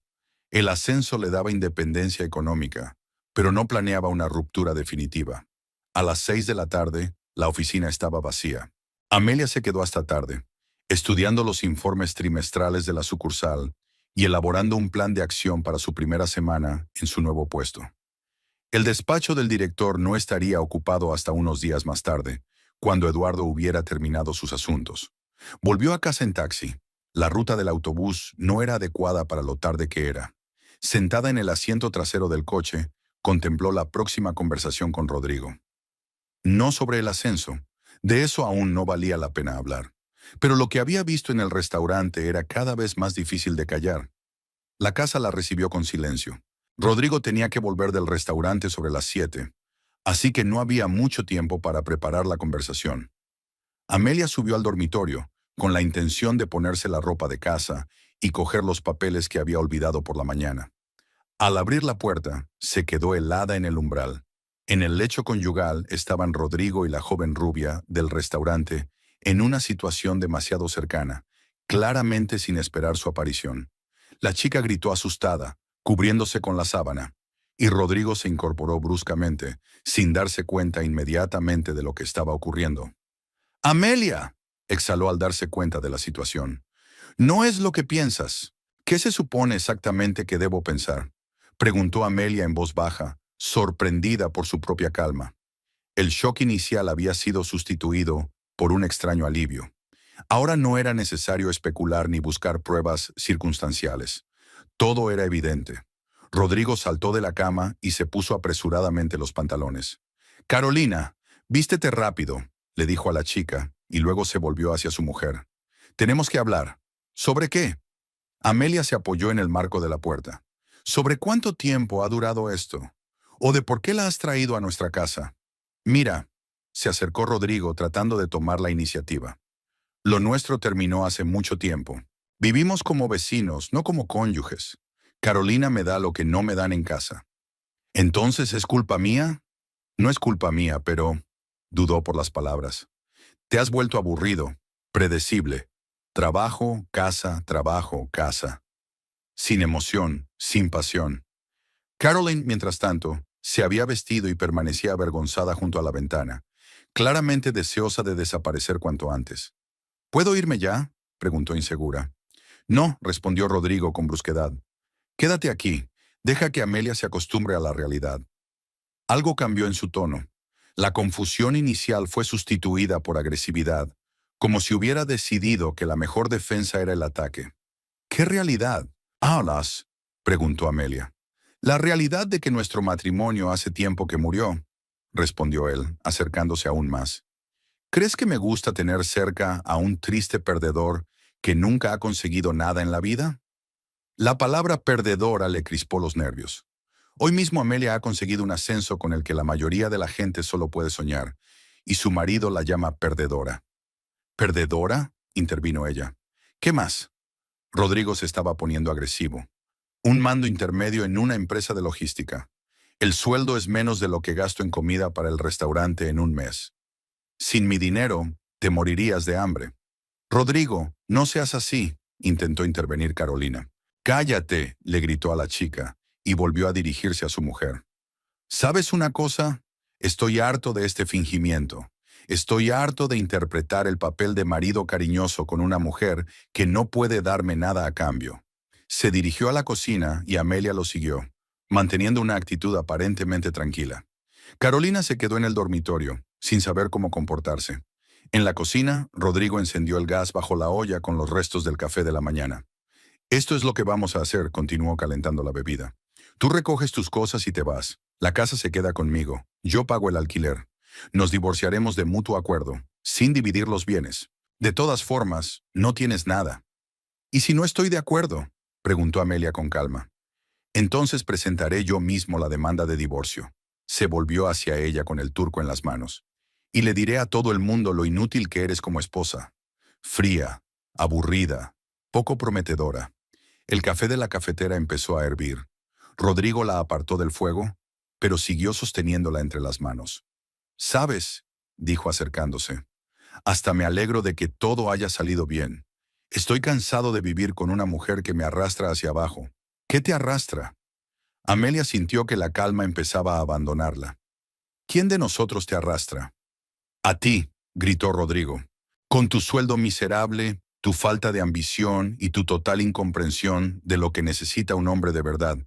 El ascenso le daba independencia económica, pero no planeaba una ruptura definitiva. A las 6 de la tarde, la oficina estaba vacía. Amelia se quedó hasta tarde, estudiando los informes trimestrales de la sucursal y elaborando un plan de acción para su primera semana en su nuevo puesto. El despacho del director no estaría ocupado hasta unos días más tarde, cuando Eduardo hubiera terminado sus asuntos. Volvió a casa en taxi. La ruta del autobús no era adecuada para lo tarde que era. Sentada en el asiento trasero del coche, contempló la próxima conversación con Rodrigo. No sobre el ascenso. De eso aún no valía la pena hablar. Pero lo que había visto en el restaurante era cada vez más difícil de callar. La casa la recibió con silencio. Rodrigo tenía que volver del restaurante sobre las 7, así que no había mucho tiempo para preparar la conversación. Amelia subió al dormitorio, con la intención de ponerse la ropa de casa y coger los papeles que había olvidado por la mañana. Al abrir la puerta, se quedó helada en el umbral. En el lecho conyugal estaban Rodrigo y la joven rubia del restaurante en una situación demasiado cercana, claramente sin esperar su aparición. La chica gritó asustada, cubriéndose con la sábana, y Rodrigo se incorporó bruscamente, sin darse cuenta inmediatamente de lo que estaba ocurriendo. «¡Amelia!», exhaló al darse cuenta de la situación. «No es lo que piensas. ¿Qué se supone exactamente que debo pensar?», preguntó Amelia en voz baja, sorprendida por su propia calma. El shock inicial había sido sustituido por un extraño alivio. Ahora no era necesario especular ni buscar pruebas circunstanciales. Todo era evidente. Rodrigo saltó de la cama y se puso apresuradamente los pantalones. «Carolina, vístete rápido», le dijo a la chica, y luego se volvió hacia su mujer. «Tenemos que hablar». «¿Sobre qué?». Amelia se apoyó en el marco de la puerta. «¿Sobre cuánto tiempo ha durado esto? ¿O de por qué la has traído a nuestra casa?». «Mira», se acercó Rodrigo tratando de tomar la iniciativa. «Lo nuestro terminó hace mucho tiempo. Vivimos como vecinos, no como cónyuges. Carolina me da lo que no me dan en casa». «¿Entonces es culpa mía?». «No es culpa mía, pero…», dudó por las palabras. «Te has vuelto aburrido, predecible. Trabajo, casa. Sin emoción, sin pasión». Caroline, mientras tanto, se había vestido y permanecía avergonzada junto a la ventana, claramente deseosa de desaparecer cuanto antes. ¿Puedo irme ya?, preguntó insegura. No, respondió Rodrigo con brusquedad. Quédate aquí. Deja que Amelia se acostumbre a la realidad. Algo cambió en su tono. La confusión inicial fue sustituida por agresividad, como si hubiera decidido que la mejor defensa era el ataque. ¿Qué realidad hablas?, preguntó Amelia. La realidad de que nuestro matrimonio hace tiempo que murió, respondió él, acercándose aún más. ¿Crees que me gusta tener cerca a un triste perdedor que nunca ha conseguido nada en la vida? La palabra perdedora le crispó los nervios. Hoy mismo Amelia ha conseguido un ascenso con el que la mayoría de la gente solo puede soñar, y su marido la llama perdedora. ¿Perdedora?, intervino ella. ¿Qué más? Rodrigo se estaba poniendo agresivo. Un mando intermedio en una empresa de logística. El sueldo es menos de lo que gasto en comida para el restaurante en un mes. Sin mi dinero, te morirías de hambre. Rodrigo, no seas así, intentó intervenir Carolina. Cállate, le gritó a la chica, y volvió a dirigirse a su mujer. ¿Sabes una cosa? Estoy harto de este fingimiento. Estoy harto de interpretar el papel de marido cariñoso con una mujer que no puede darme nada a cambio. Se dirigió a la cocina y Amelia lo siguió, manteniendo una actitud aparentemente tranquila. Carolina se quedó en el dormitorio, sin saber cómo comportarse. En la cocina, Rodrigo encendió el gas bajo la olla con los restos del café de la mañana. Esto es lo que vamos a hacer, continuó calentando la bebida. Tú recoges tus cosas y te vas. La casa se queda conmigo. Yo pago el alquiler. Nos divorciaremos de mutuo acuerdo, sin dividir los bienes. De todas formas, no tienes nada. ¿Y si no estoy de acuerdo?, preguntó Amelia con calma. Entonces presentaré yo mismo la demanda de divorcio. Se volvió hacia ella con el turco en las manos. Y le diré a todo el mundo lo inútil que eres como esposa. Fría, aburrida, poco prometedora. El café de la cafetera empezó a hervir. Rodrigo la apartó del fuego, pero siguió sosteniéndola entre las manos. «¿Sabes?», dijo acercándose. «Hasta me alegro de que todo haya salido bien. Estoy cansado de vivir con una mujer que me arrastra hacia abajo». «¿Qué te arrastra?». Amelia sintió que la calma empezaba a abandonarla. «¿Quién de nosotros te arrastra?». «A ti», gritó Rodrigo. «Con tu sueldo miserable, tu falta de ambición y tu total incomprensión de lo que necesita un hombre de verdad».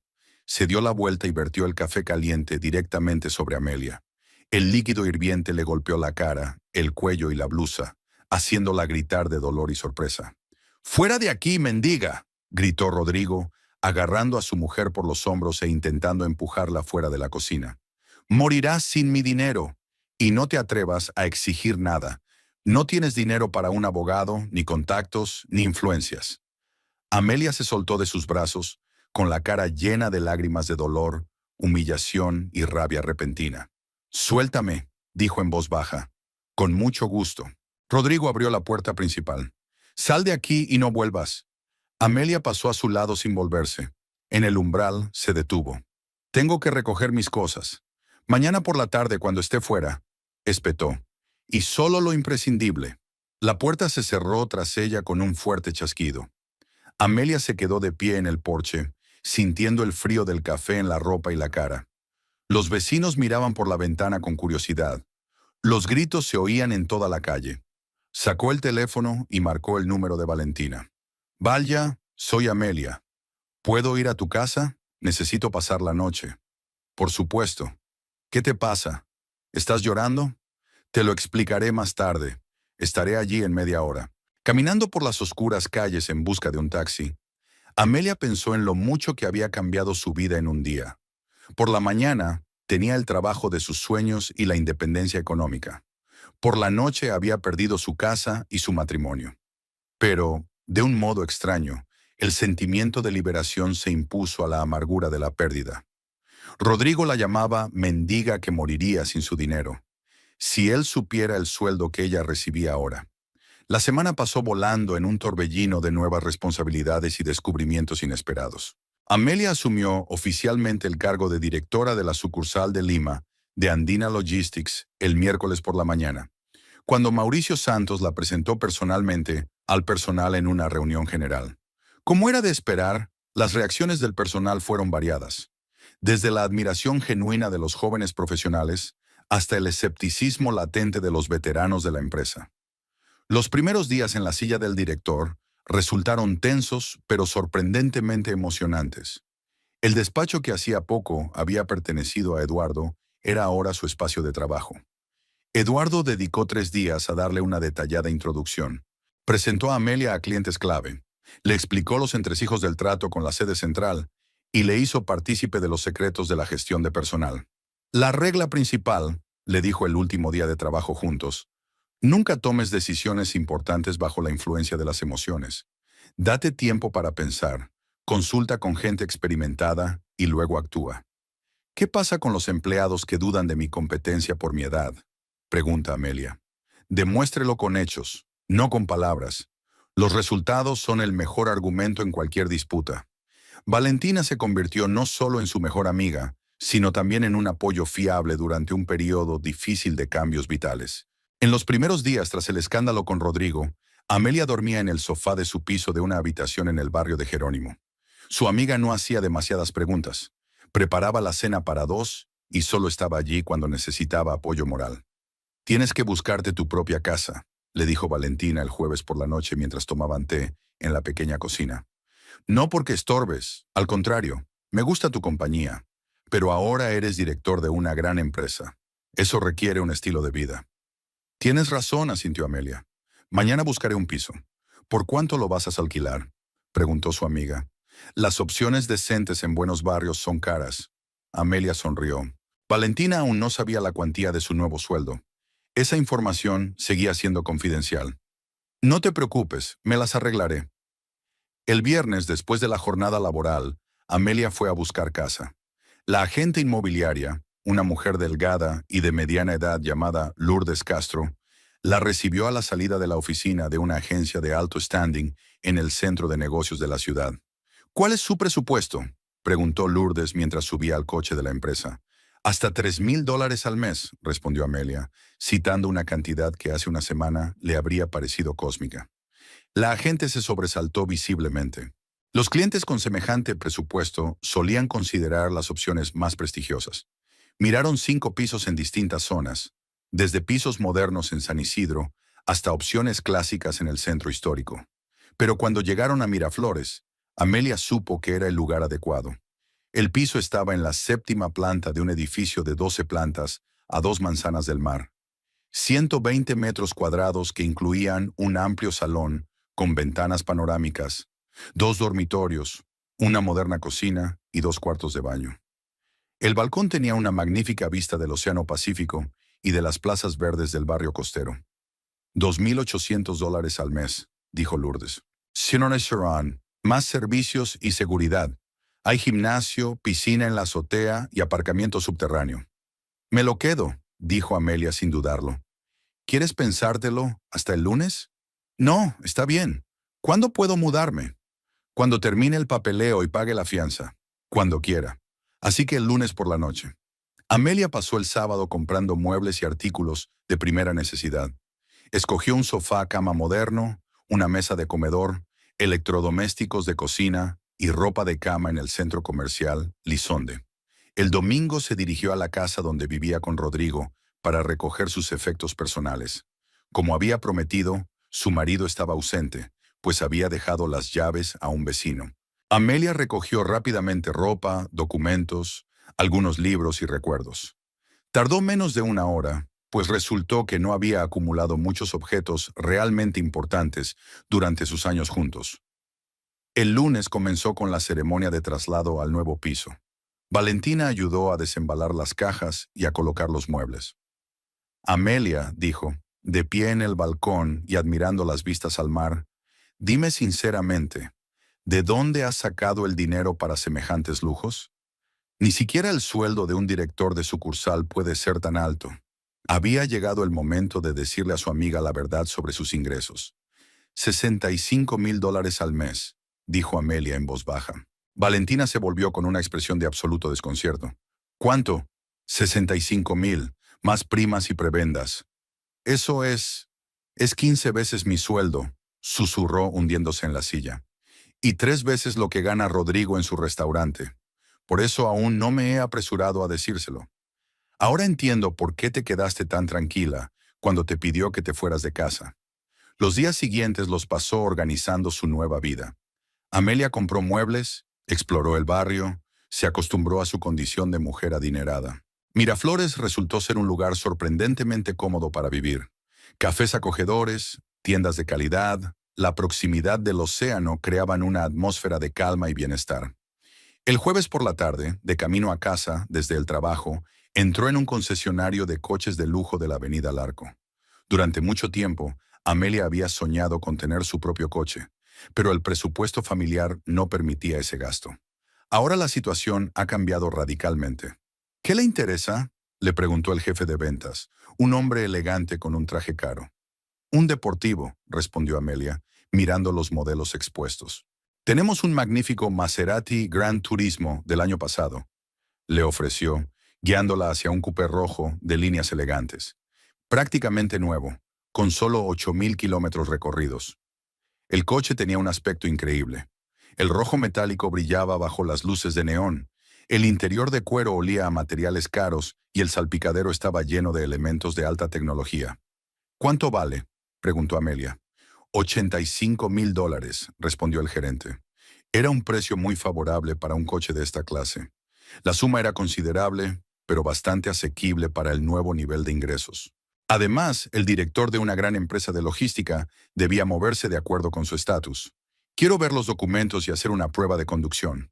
Se dio la vuelta y vertió el café caliente directamente sobre Amelia. El líquido hirviente le golpeó la cara, el cuello y la blusa, haciéndola gritar de dolor y sorpresa. «¡Fuera de aquí, mendiga!», gritó Rodrigo, agarrando a su mujer por los hombros e intentando empujarla fuera de la cocina. «Morirás sin mi dinero, y no te atrevas a exigir nada. No tienes dinero para un abogado, ni contactos, ni influencias». Amelia se soltó de sus brazos, con la cara llena de lágrimas de dolor, humillación y rabia repentina. «Suéltame», dijo en voz baja. «Con mucho gusto». Rodrigo abrió la puerta principal. «Sal de aquí y no vuelvas». Amelia pasó a su lado sin volverse. En el umbral se detuvo. «Tengo que recoger mis cosas. Mañana por la tarde, cuando esté fuera», espetó. «Y solo lo imprescindible». La puerta se cerró tras ella con un fuerte chasquido. Amelia se quedó de pie en el porche, sintiendo el frío del café en la ropa y la cara. Los vecinos miraban por la ventana con curiosidad. Los gritos se oían en toda la calle. Sacó el teléfono y marcó el número de Valentina. «Vaya, soy Amelia. ¿Puedo ir a tu casa? Necesito pasar la noche». «Por supuesto». «¿Qué te pasa? ¿Estás llorando?». «Te lo explicaré más tarde. Estaré allí en media hora». Caminando por las oscuras calles en busca de un taxi, Amelia pensó en lo mucho que había cambiado su vida en un día. Por la mañana, tenía el trabajo de sus sueños y la independencia económica. Por la noche había perdido su casa y su matrimonio. Pero, de un modo extraño, el sentimiento de liberación se impuso a la amargura de la pérdida. Rodrigo la llamaba mendiga que moriría sin su dinero. Si él supiera el sueldo que ella recibía ahora. La semana pasó volando en un torbellino de nuevas responsabilidades y descubrimientos inesperados. Amelia asumió oficialmente el cargo de directora de la sucursal de Lima de Andina Logistics el miércoles por la mañana, cuando Mauricio Santos la presentó personalmente al personal en una reunión general. Como era de esperar, las reacciones del personal fueron variadas, desde la admiración genuina de los jóvenes profesionales hasta el escepticismo latente de los veteranos de la empresa. Los primeros días en la silla del director resultaron tensos, pero sorprendentemente emocionantes. El despacho que hacía poco había pertenecido a Eduardo era ahora su espacio de trabajo. Eduardo dedicó 3 días a darle una detallada introducción. Presentó a Amelia a clientes clave, le explicó los entresijos del trato con la sede central y le hizo partícipe de los secretos de la gestión de personal. La regla principal, le dijo el último día de trabajo juntos, nunca tomes decisiones importantes bajo la influencia de las emociones. Date tiempo para pensar, consulta con gente experimentada y luego actúa. ¿Qué pasa con los empleados que dudan de mi competencia por mi edad? Pregunta Amelia. Demuéstrelo con hechos, no con palabras. Los resultados son el mejor argumento en cualquier disputa. Valentina se convirtió no solo en su mejor amiga, sino también en un apoyo fiable durante un periodo difícil de cambios vitales. En los primeros días tras el escándalo con Rodrigo, Amelia dormía en el sofá de su piso de una habitación en el barrio de Jerónimo. Su amiga no hacía demasiadas preguntas. Preparaba la cena para dos y solo estaba allí cuando necesitaba apoyo moral. Tienes que buscarte tu propia casa, le dijo Valentina el jueves por la noche mientras tomaban té en la pequeña cocina. No porque estorbes, al contrario, me gusta tu compañía, pero ahora eres director de una gran empresa. Eso requiere un estilo de vida. Tienes razón, asintió Amelia. Mañana buscaré un piso. ¿Por cuánto lo vas a alquilar? Preguntó su amiga. Las opciones decentes en buenos barrios son caras. Amelia sonrió. Valentina aún no sabía la cuantía de su nuevo sueldo. Esa información seguía siendo confidencial. No te preocupes, me las arreglaré. El viernes, después de la jornada laboral, Amelia fue a buscar casa. La agente inmobiliaria, una mujer delgada y de mediana edad llamada Lourdes Castro, la recibió a la salida de la oficina de una agencia de alto standing en el centro de negocios de la ciudad. ¿Cuál es su presupuesto?, preguntó Lourdes mientras subía al coche de la empresa. Hasta $3,000 al mes, respondió Amelia, citando una cantidad que hace una semana le habría parecido cósmica. La agente se sobresaltó visiblemente. Los clientes con semejante presupuesto solían considerar las opciones más prestigiosas. Miraron 5 pisos en distintas zonas, desde pisos modernos en San Isidro hasta opciones clásicas en el centro histórico. Pero cuando llegaron a Miraflores, Amelia supo que era el lugar adecuado. El piso estaba en la 7ª planta de un edificio de 12 plantas a 2 manzanas del mar. 120 metros cuadrados que incluían un amplio salón con ventanas panorámicas, 2 dormitorios, una moderna cocina y 2 cuartos de baño. El balcón tenía una magnífica vista del Océano Pacífico y de las plazas verdes del barrio costero. $2,800 al mes, dijo Lourdes. Sinone Sharon, más servicios y seguridad. Hay gimnasio, piscina en la azotea y aparcamiento subterráneo. Me lo quedo, dijo Amelia sin dudarlo. ¿Quieres pensártelo hasta el lunes? No, está bien. ¿Cuándo puedo mudarme? Cuando termine el papeleo y pague la fianza. Cuando quiera. Así que el lunes por la noche. Amelia pasó el sábado comprando muebles y artículos de primera necesidad. Escogió un sofá cama moderno, una mesa de comedor, electrodomésticos de cocina y ropa de cama en el centro comercial Lisonde. El domingo se dirigió a la casa donde vivía con Rodrigo para recoger sus efectos personales. Como había prometido, su marido estaba ausente, pues había dejado las llaves a un vecino. Amelia recogió rápidamente ropa, documentos, algunos libros y recuerdos. Tardó menos de una hora, pues resultó que no había acumulado muchos objetos realmente importantes durante sus años juntos. El lunes comenzó con la ceremonia de traslado al nuevo piso. Valentina ayudó a desembalar las cajas y a colocar los muebles. Amelia, dijo, de pie en el balcón y admirando las vistas al mar, dime sinceramente, ¿de dónde has sacado el dinero para semejantes lujos? Ni siquiera el sueldo de un director de sucursal puede ser tan alto. Había llegado el momento de decirle a su amiga la verdad sobre sus ingresos. $65,000 al mes, dijo Amelia en voz baja. Valentina se volvió con una expresión de absoluto desconcierto. ¿Cuánto? 65,000, más primas y prebendas. Eso es 15 veces mi sueldo, susurró hundiéndose en la silla. Y 3 veces lo que gana Rodrigo en su restaurante. Por eso aún no me he apresurado a decírselo. Ahora entiendo por qué te quedaste tan tranquila cuando te pidió que te fueras de casa. Los días siguientes los pasó organizando su nueva vida. Amelia compró muebles, exploró el barrio, se acostumbró a su condición de mujer adinerada. Miraflores resultó ser un lugar sorprendentemente cómodo para vivir. Cafés acogedores, tiendas de calidad, la proximidad del océano creaban una atmósfera de calma y bienestar. El jueves por la tarde, de camino a casa, desde el trabajo, entró en un concesionario de coches de lujo de la Avenida Larco. Durante mucho tiempo, Amelia había soñado con tener su propio coche, pero el presupuesto familiar no permitía ese gasto. Ahora la situación ha cambiado radicalmente. ¿Qué le interesa?, le preguntó el jefe de ventas, un hombre elegante con un traje caro. Un deportivo, respondió Amelia, mirando los modelos expuestos. Tenemos un magnífico Maserati Gran Turismo del año pasado, le ofreció, guiándola hacia un coupé rojo de líneas elegantes. Prácticamente nuevo, con solo 8.000 kilómetros recorridos. El coche tenía un aspecto increíble. El rojo metálico brillaba bajo las luces de neón. El interior de cuero olía a materiales caros y el salpicadero estaba lleno de elementos de alta tecnología. ¿Cuánto vale?, preguntó Amelia. $85.000, respondió el gerente. Era un precio muy favorable para un coche de esta clase. La suma era considerable, pero bastante asequible para el nuevo nivel de ingresos. Además, el director de una gran empresa de logística debía moverse de acuerdo con su estatus. Quiero ver los documentos y hacer una prueba de conducción.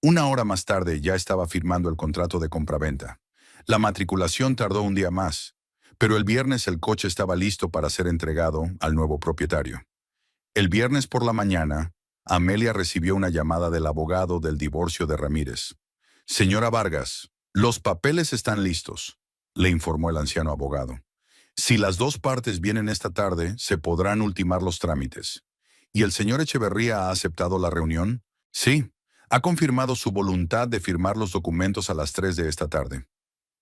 Una hora más tarde ya estaba firmando el contrato de compraventa. La matriculación tardó un día más, pero el viernes el coche estaba listo para ser entregado al nuevo propietario. El viernes por la mañana, Amelia recibió una llamada del abogado del divorcio de Ramírez. Señora Vargas, los papeles están listos, le informó el anciano abogado. Si las dos partes vienen esta tarde, se podrán ultimar los trámites. ¿Y el señor Echeverría ha aceptado la reunión? Sí, ha confirmado su voluntad de firmar los documentos a las 3 de esta tarde.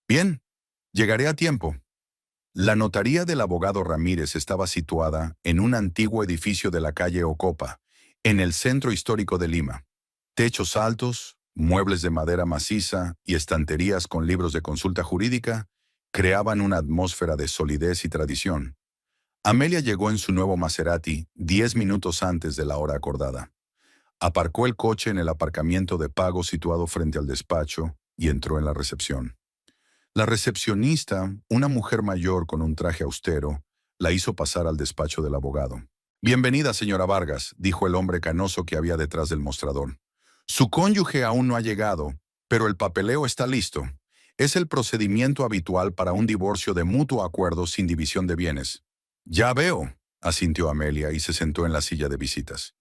Bien, llegaré a tiempo. La notaría del abogado Ramírez estaba situada en un antiguo edificio de la calle Ocopa, en el centro histórico de Lima. Techos altos, muebles de madera maciza y estanterías con libros de consulta jurídica creaban una atmósfera de solidez y tradición. Amelia llegó en su nuevo Maserati 10 minutos antes de la hora acordada. Aparcó el coche en el aparcamiento de pago situado frente al despacho y entró en la recepción. La recepcionista, una mujer mayor con un traje austero, la hizo pasar al despacho del abogado. «Bienvenida, señora Vargas», dijo el hombre canoso que había detrás del mostrador. «Su cónyuge aún no ha llegado, pero el papeleo está listo. Es el procedimiento habitual para un divorcio de mutuo acuerdo sin división de bienes». «Ya veo», asintió Amelia y se sentó en la silla de visitas.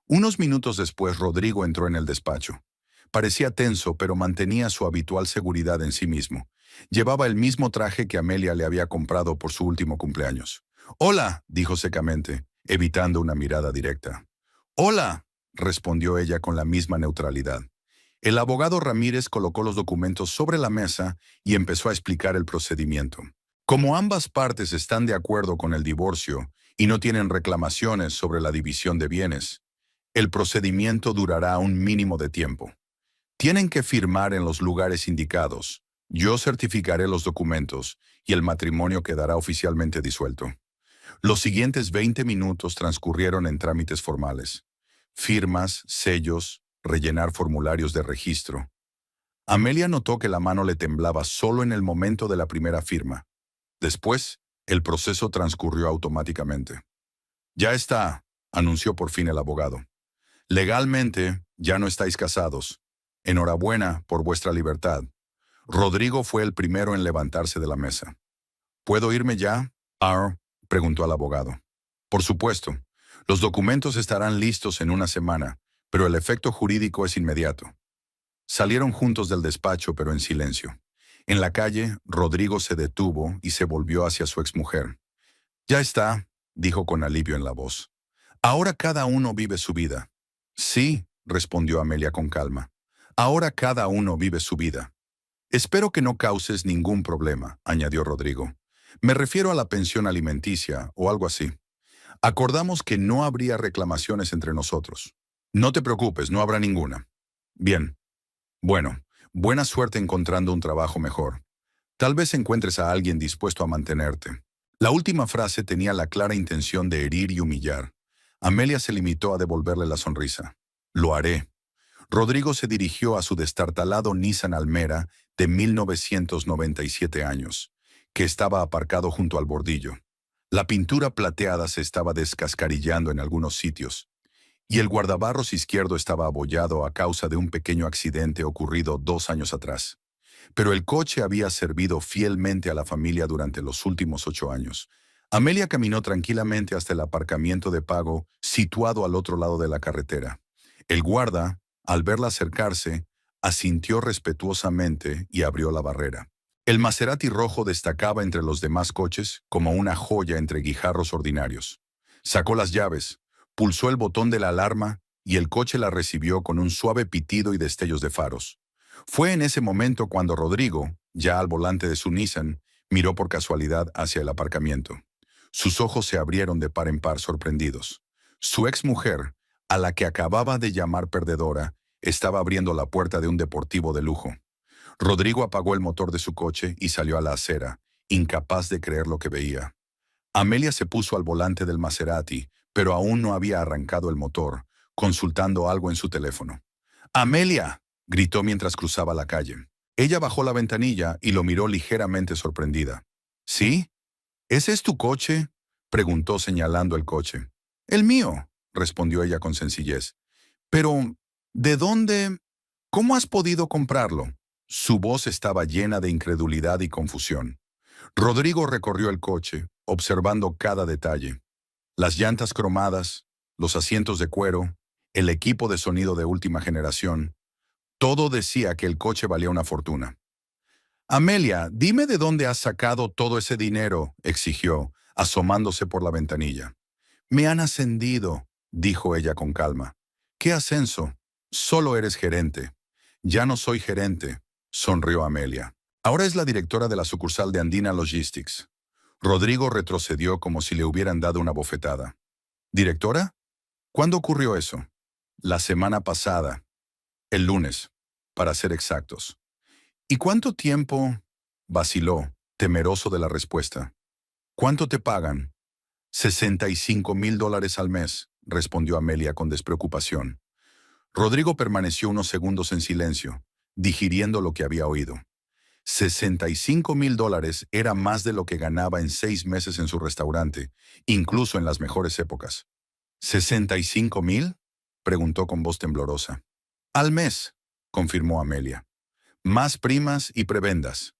Unos minutos después, Rodrigo entró en el despacho. Parecía tenso, pero mantenía su habitual seguridad en sí mismo. Llevaba el mismo traje que Amelia le había comprado por su último cumpleaños. «Hola», dijo secamente, evitando una mirada directa. «Hola», respondió ella con la misma neutralidad. El abogado Ramírez colocó los documentos sobre la mesa y empezó a explicar el procedimiento. Como ambas partes están de acuerdo con el divorcio y no tienen reclamaciones sobre la división de bienes, el procedimiento durará un mínimo de tiempo. Tienen que firmar en los lugares indicados. Yo certificaré los documentos y el matrimonio quedará oficialmente disuelto. Los siguientes 20 minutos transcurrieron en trámites formales. Firmas, sellos, rellenar formularios de registro. Amelia notó que la mano le temblaba solo en el momento de la primera firma. Después, el proceso transcurrió automáticamente. «Ya está», anunció por fin el abogado. «Legalmente, ya no estáis casados. Enhorabuena por vuestra libertad». Rodrigo fue el primero en levantarse de la mesa. «¿Puedo irme ya?» preguntó al abogado. «Por supuesto. Los documentos estarán listos en una semana, pero el efecto jurídico es inmediato». Salieron juntos del despacho, pero en silencio. En la calle, Rodrigo se detuvo y se volvió hacia su exmujer. «Ya está», dijo con alivio en la voz. «Ahora cada uno vive su vida». «Sí», respondió Amelia con calma. «Ahora cada uno vive su vida». «Espero que no causes ningún problema», añadió Rodrigo. «Me refiero a la pensión alimenticia o algo así. Acordamos que no habría reclamaciones entre nosotros». «No te preocupes, no habrá ninguna». «Bien. Bueno, buena suerte encontrando un trabajo mejor. Tal vez encuentres a alguien dispuesto a mantenerte». La última frase tenía la clara intención de herir y humillar. Amelia se limitó a devolverle la sonrisa. Lo haré. Rodrigo se dirigió a su destartalado Nissan Almera de 1997 años, que estaba aparcado junto al bordillo. La pintura plateada se estaba descascarillando en algunos sitios, y el guardabarros izquierdo estaba abollado a causa de un pequeño accidente ocurrido 2 años atrás. Pero el coche había servido fielmente a la familia durante los últimos 8 años. Amelia caminó tranquilamente hasta el aparcamiento de pago situado al otro lado de la carretera. El guarda, al verla acercarse, asintió respetuosamente y abrió la barrera. El Maserati rojo destacaba entre los demás coches como una joya entre guijarros ordinarios. Sacó las llaves, pulsó el botón de la alarma y el coche la recibió con un suave pitido y destellos de faros. Fue en ese momento cuando Rodrigo, ya al volante de su Nissan, miró por casualidad hacia el aparcamiento. Sus ojos se abrieron de par en par sorprendidos. Su exmujer, a la que acababa de llamar perdedora, estaba abriendo la puerta de un deportivo de lujo. Rodrigo apagó el motor de su coche y salió a la acera, incapaz de creer lo que veía. Amelia se puso al volante del Maserati, pero aún no había arrancado el motor, consultando algo en su teléfono. ¡Amelia!, gritó mientras cruzaba la calle. Ella bajó la ventanilla y lo miró ligeramente sorprendida. ¿Sí? ¿Ese es tu coche?, preguntó señalando el coche. El mío, respondió ella con sencillez. Pero, ¿de dónde? ¿Cómo has podido comprarlo? Su voz estaba llena de incredulidad y confusión. Rodrigo recorrió el coche, observando cada detalle. Las llantas cromadas, los asientos de cuero, el equipo de sonido de última generación. Todo decía que el coche valía una fortuna. Amelia, dime de dónde has sacado todo ese dinero, exigió, asomándose por la ventanilla. Me han ascendido, dijo ella con calma. ¿Qué ascenso? Solo eres gerente. Ya no soy gerente, sonrió Amelia. Ahora es la directora de la sucursal de Andina Logistics. Rodrigo retrocedió como si le hubieran dado una bofetada. ¿Directora? ¿Cuándo ocurrió eso? La semana pasada. El lunes, para ser exactos. ¿Y cuánto tiempo? Vaciló, temeroso de la respuesta. ¿Cuánto te pagan? $65,000 al mes, respondió Amelia con despreocupación. Rodrigo permaneció unos segundos en silencio, digiriendo lo que había oído. $65,000 era más de lo que ganaba en 6 meses en su restaurante, incluso en las mejores épocas. ¿65,000? Preguntó con voz temblorosa. Al mes, confirmó Amelia. Más primas y prebendas.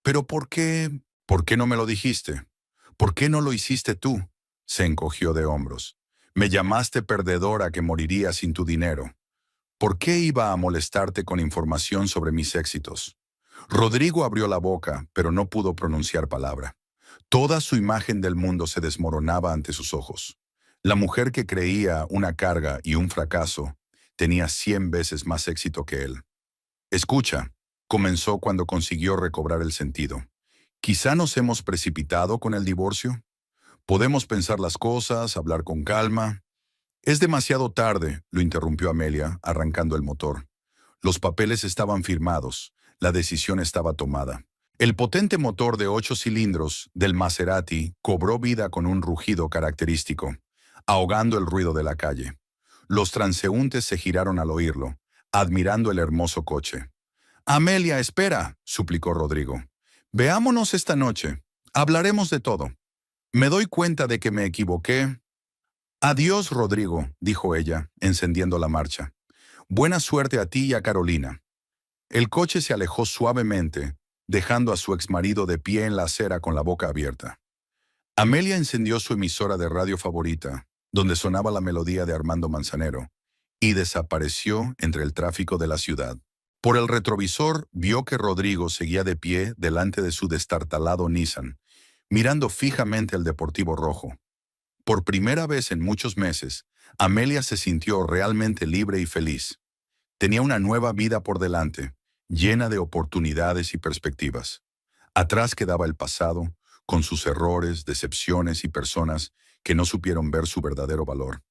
¿Pero por qué? ¿Por qué no me lo dijiste? ¿Por qué no lo hiciste tú? Se encogió de hombros. Me llamaste perdedora que moriría sin tu dinero. ¿Por qué iba a molestarte con información sobre mis éxitos? Rodrigo abrió la boca, pero no pudo pronunciar palabra. Toda su imagen del mundo se desmoronaba ante sus ojos. La mujer que creía una carga y un fracaso tenía 100 veces más éxito que él. Escucha, comenzó cuando consiguió recobrar el sentido. Quizá nos hemos precipitado con el divorcio. Podemos pensar las cosas, hablar con calma. Es demasiado tarde, lo interrumpió Amelia, arrancando el motor. Los papeles estaban firmados, la decisión estaba tomada. El potente motor de 8 cilindros del Maserati cobró vida con un rugido característico, ahogando el ruido de la calle. Los transeúntes se giraron al oírlo, admirando el hermoso coche. «Amelia, espera», suplicó Rodrigo. «Veámonos esta noche. Hablaremos de todo. Me doy cuenta de que me equivoqué». «Adiós, Rodrigo», dijo ella, encendiendo la marcha. «Buena suerte a ti y a Carolina». El coche se alejó suavemente, dejando a su exmarido de pie en la acera con la boca abierta. Amelia encendió su emisora de radio favorita, donde sonaba la melodía de Armando Manzanero, y desapareció entre el tráfico de la ciudad. Por el retrovisor vio que Rodrigo seguía de pie delante de su destartalado Nissan, mirando fijamente el deportivo rojo. Por primera vez en muchos meses, Amelia se sintió realmente libre y feliz. Tenía una nueva vida por delante, llena de oportunidades y perspectivas. Atrás quedaba el pasado, con sus errores, decepciones y personas que no supieron ver su verdadero valor.